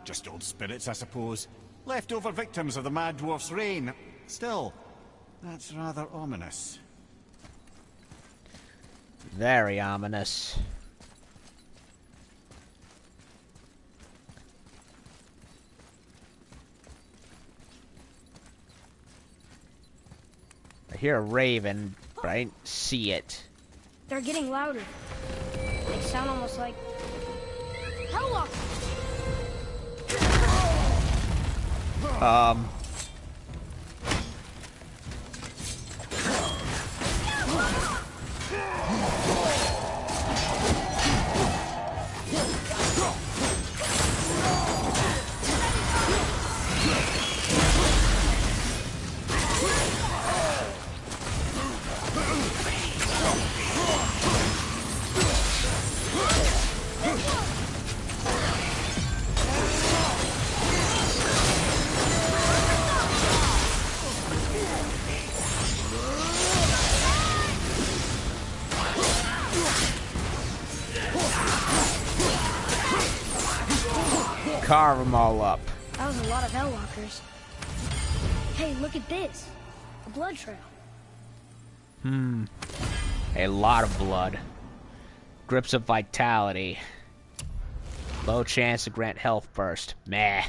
Just old spirits, I suppose. Leftover victims of the Mad Dwarf's reign. Still, that's rather ominous. Very ominous. I hear a raven, but I didn't see it. They're getting louder. They sound almost like Hellwalkers. Carve them all up. That was a lot of Hellwalkers. Hey, look at this. A blood trail. A lot of blood. Grips of vitality. Low chance to grant health burst. Meh.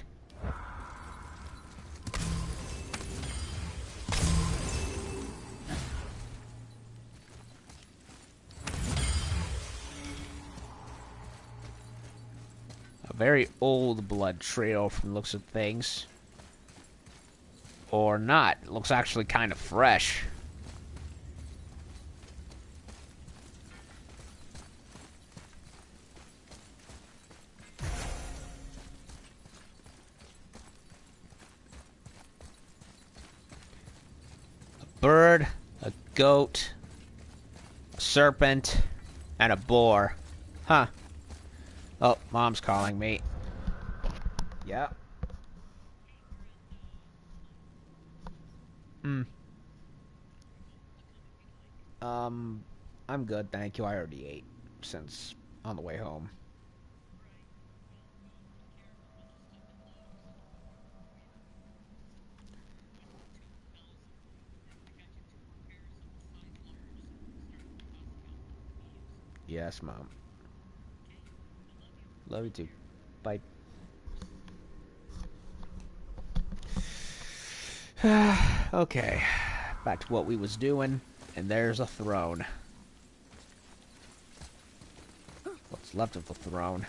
A very old blood trail from the looks of things. Or not. It looks actually kind of fresh. bird, a goat, a serpent, and a boar. Huh. Oh, Mom's calling me. Yeah. I'm good, thank you. I already ate since on the way home. Yes, Mom. Love you too. Bye. Okay. Back to what we was doing. And there's a throne. What's left of the throne?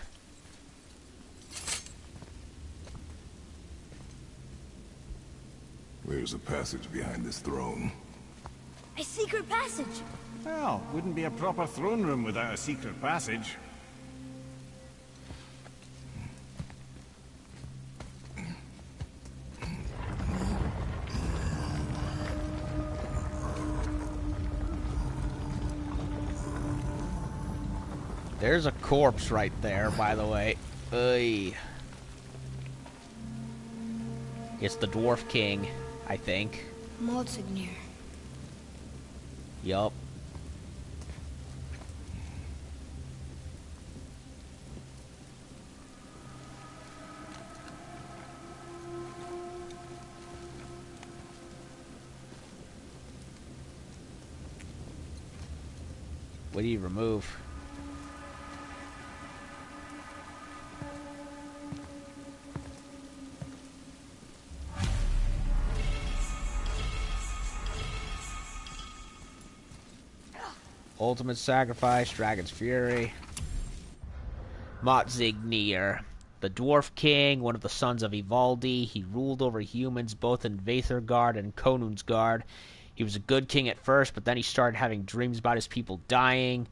There's a passage behind this throne. A secret passage! Well, wouldn't be a proper throne room without a secret passage. There's a corpse right there, by the way. Oy. It's the Dwarf King, I think. Motsognir. Yup. What do you remove? Ultimate Sacrifice, Dragon's Fury. Motsognir, the Dwarf King, one of the sons of Ivaldi. He ruled over humans both in Vaethirgard and Konungsgard. He was a good king at first, but then he started having dreams about his people dying.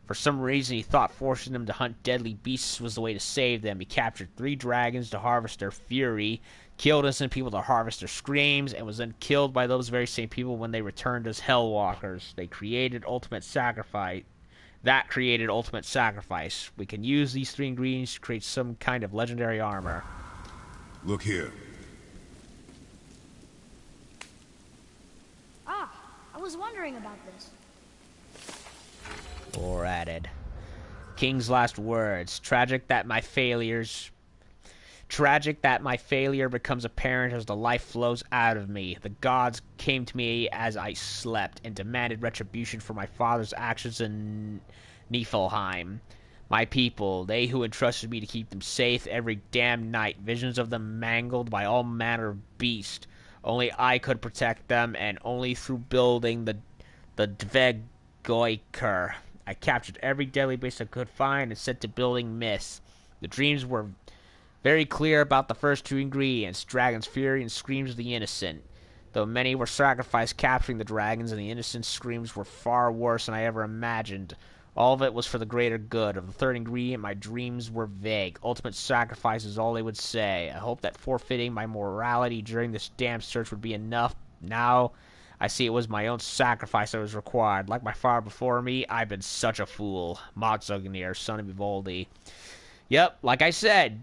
For some reason, he thought forcing them to hunt deadly beasts was the way to save them. He captured 3 dragons to harvest their fury, killed innocent people to harvest their screams, and was then killed by those very same people when they returned as Hellwalkers. They created Ultimate Sacrifice. That created Ultimate Sacrifice. We can use these 3 ingredients to create some kind of legendary armor. Look here. Ah, I was wondering about this. Or added. King's last words. Tragic that my failure becomes apparent as the life flows out of me. The gods came to me as I slept and demanded retribution for my father's actions in Niflheim. My people, they who entrusted me to keep them safe every damn night, visions of them mangled by all manner of beast. Only I could protect them, and only through building the Dvegoiker. I captured every deadly beast I could find and set to building myths. The dreams were very clear about the first 2 ingredients, Dragon's Fury and Screams of the Innocent. Though many were sacrificed capturing the dragons, and the innocent screams were far worse than I ever imagined. All of it was for the greater good. Of the 3rd ingredient, my dreams were vague. Ultimate sacrifice is all they would say. I hoped that forfeiting my morality during this damn search would be enough. Now I see it was my own sacrifice that was required. Like my father before me, I've been such a fool. Motsognir, son of Ivaldi. Yep, like I said,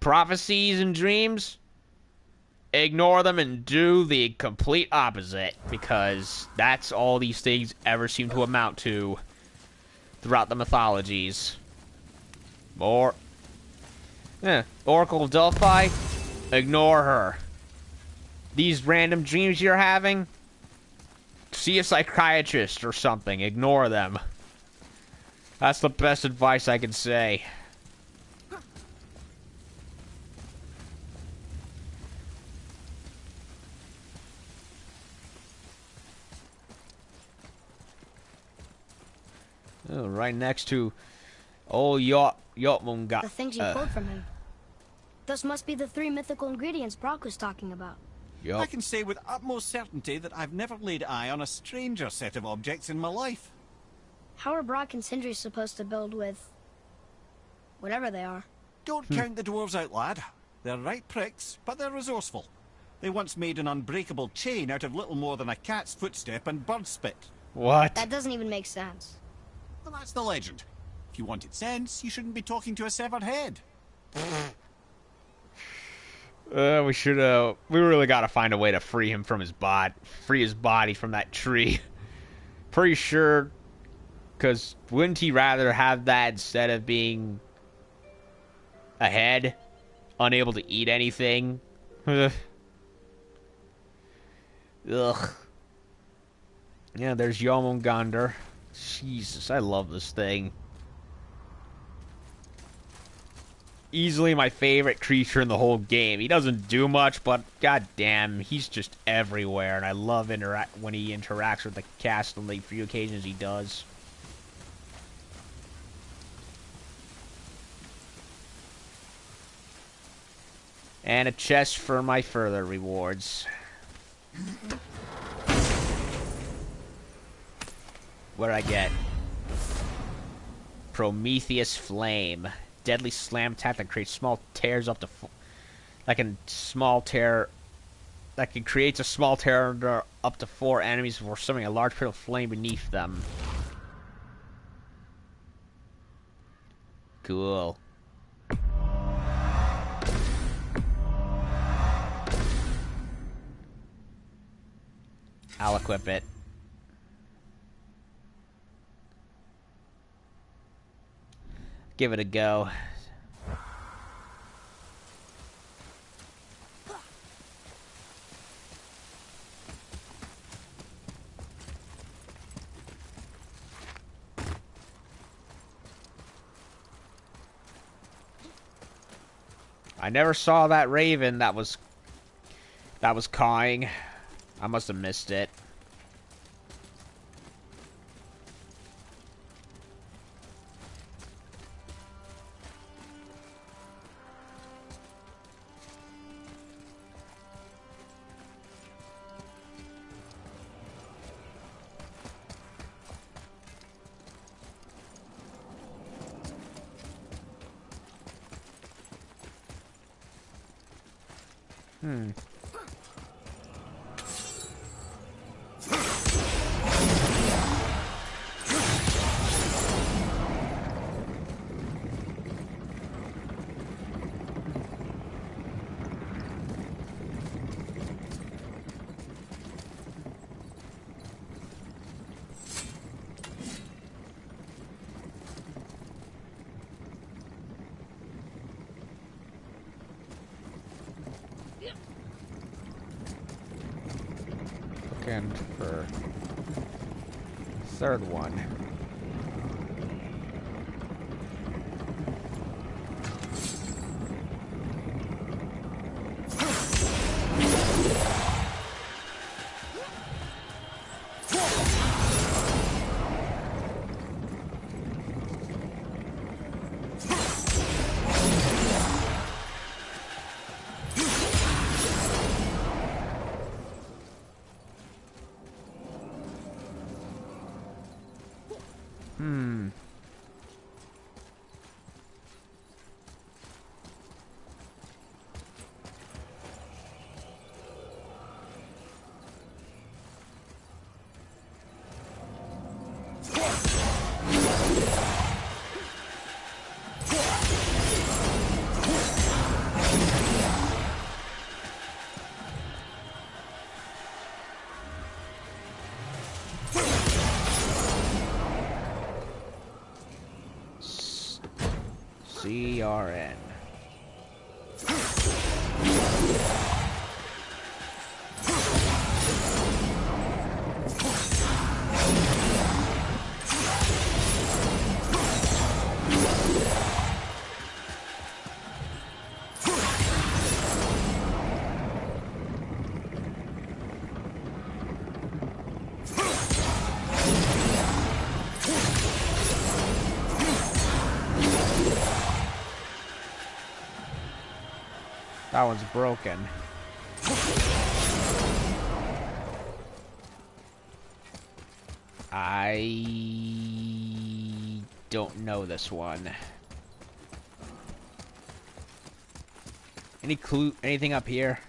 prophecies and dreams, ignore them and do the complete opposite, because that's all these things ever seem to amount to throughout the mythologies. Oracle of Delphi, ignore her. These random dreams you're having, see a psychiatrist or something. Ignore them. That's the best advice I can say. Oh, right next to old Jotmunga. The things you pulled from him. Those must be the 3 mythical ingredients Brock was talking about. Yup. I can say with utmost certainty that I've never laid eye on a stranger set of objects in my life. How are Brock and Sindri supposed to build with whatever they are? Don't count the dwarves out, lad. They're right pricks, but they're resourceful. They once made an unbreakable chain out of little more than a cat's footstep and bird spit. What? That doesn't even make sense. Well, that's the legend. If you wanted sense, you shouldn't be talking to a severed head. We really gotta find a way to free him from his free his body from that tree. Pretty sure, because wouldn't he rather have that instead of being a head, unable to eat anything? Ugh. Yeah, there's Yomungander. Jesus, I love this thing. Easily my favorite creature in the whole game. He doesn't do much, but goddamn, he's just everywhere, and I love when he interacts with the cast on the few occasions he does. And a chest for my further rewards. What did I get? Prometheus Flame. Deadly slam attack that creates small tears up to that can create a small tear under up to 4 enemies before summoning a large pit of flame beneath them. Cool. I'll equip it. Give it a go. I never saw that raven that was cawing. I must have missed it. Looking for third one. CRN. That one's broken. I don't know this one. Any clue? Anything up here?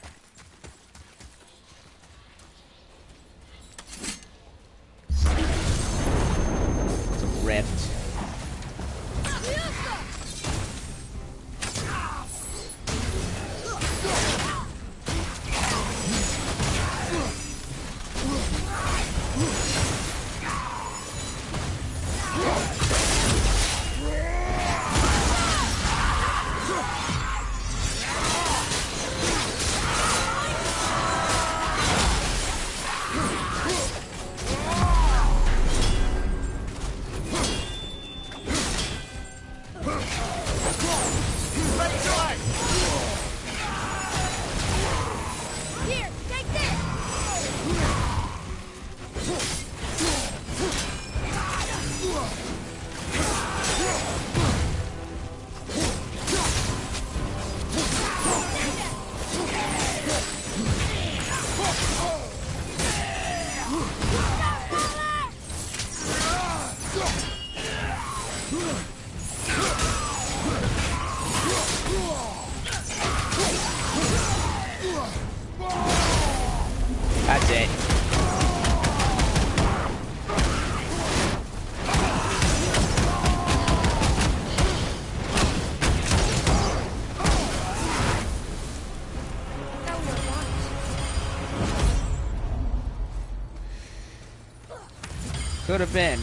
Could have been.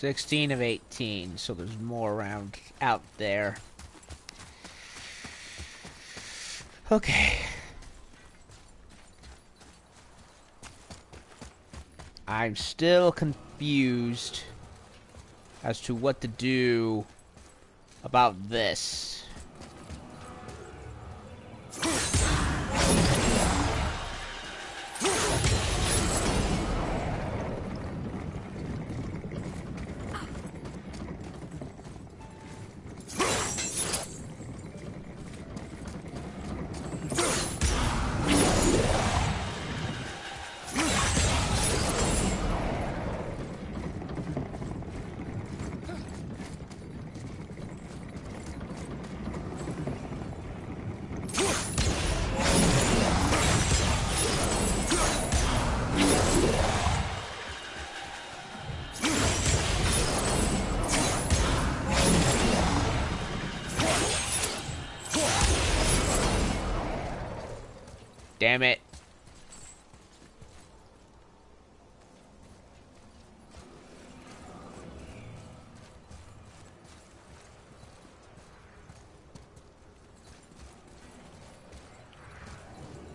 $16 of 18, so there's more around out there. Okay. I'm still confused as to what to do about this. Damn it.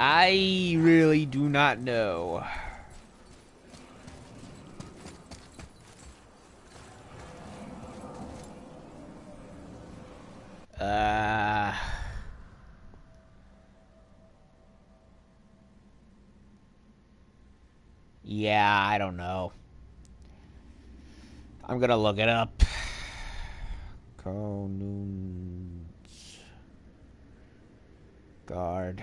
I really do not know. Yeah, I don't know. I'm gonna look it up. Conun's guard.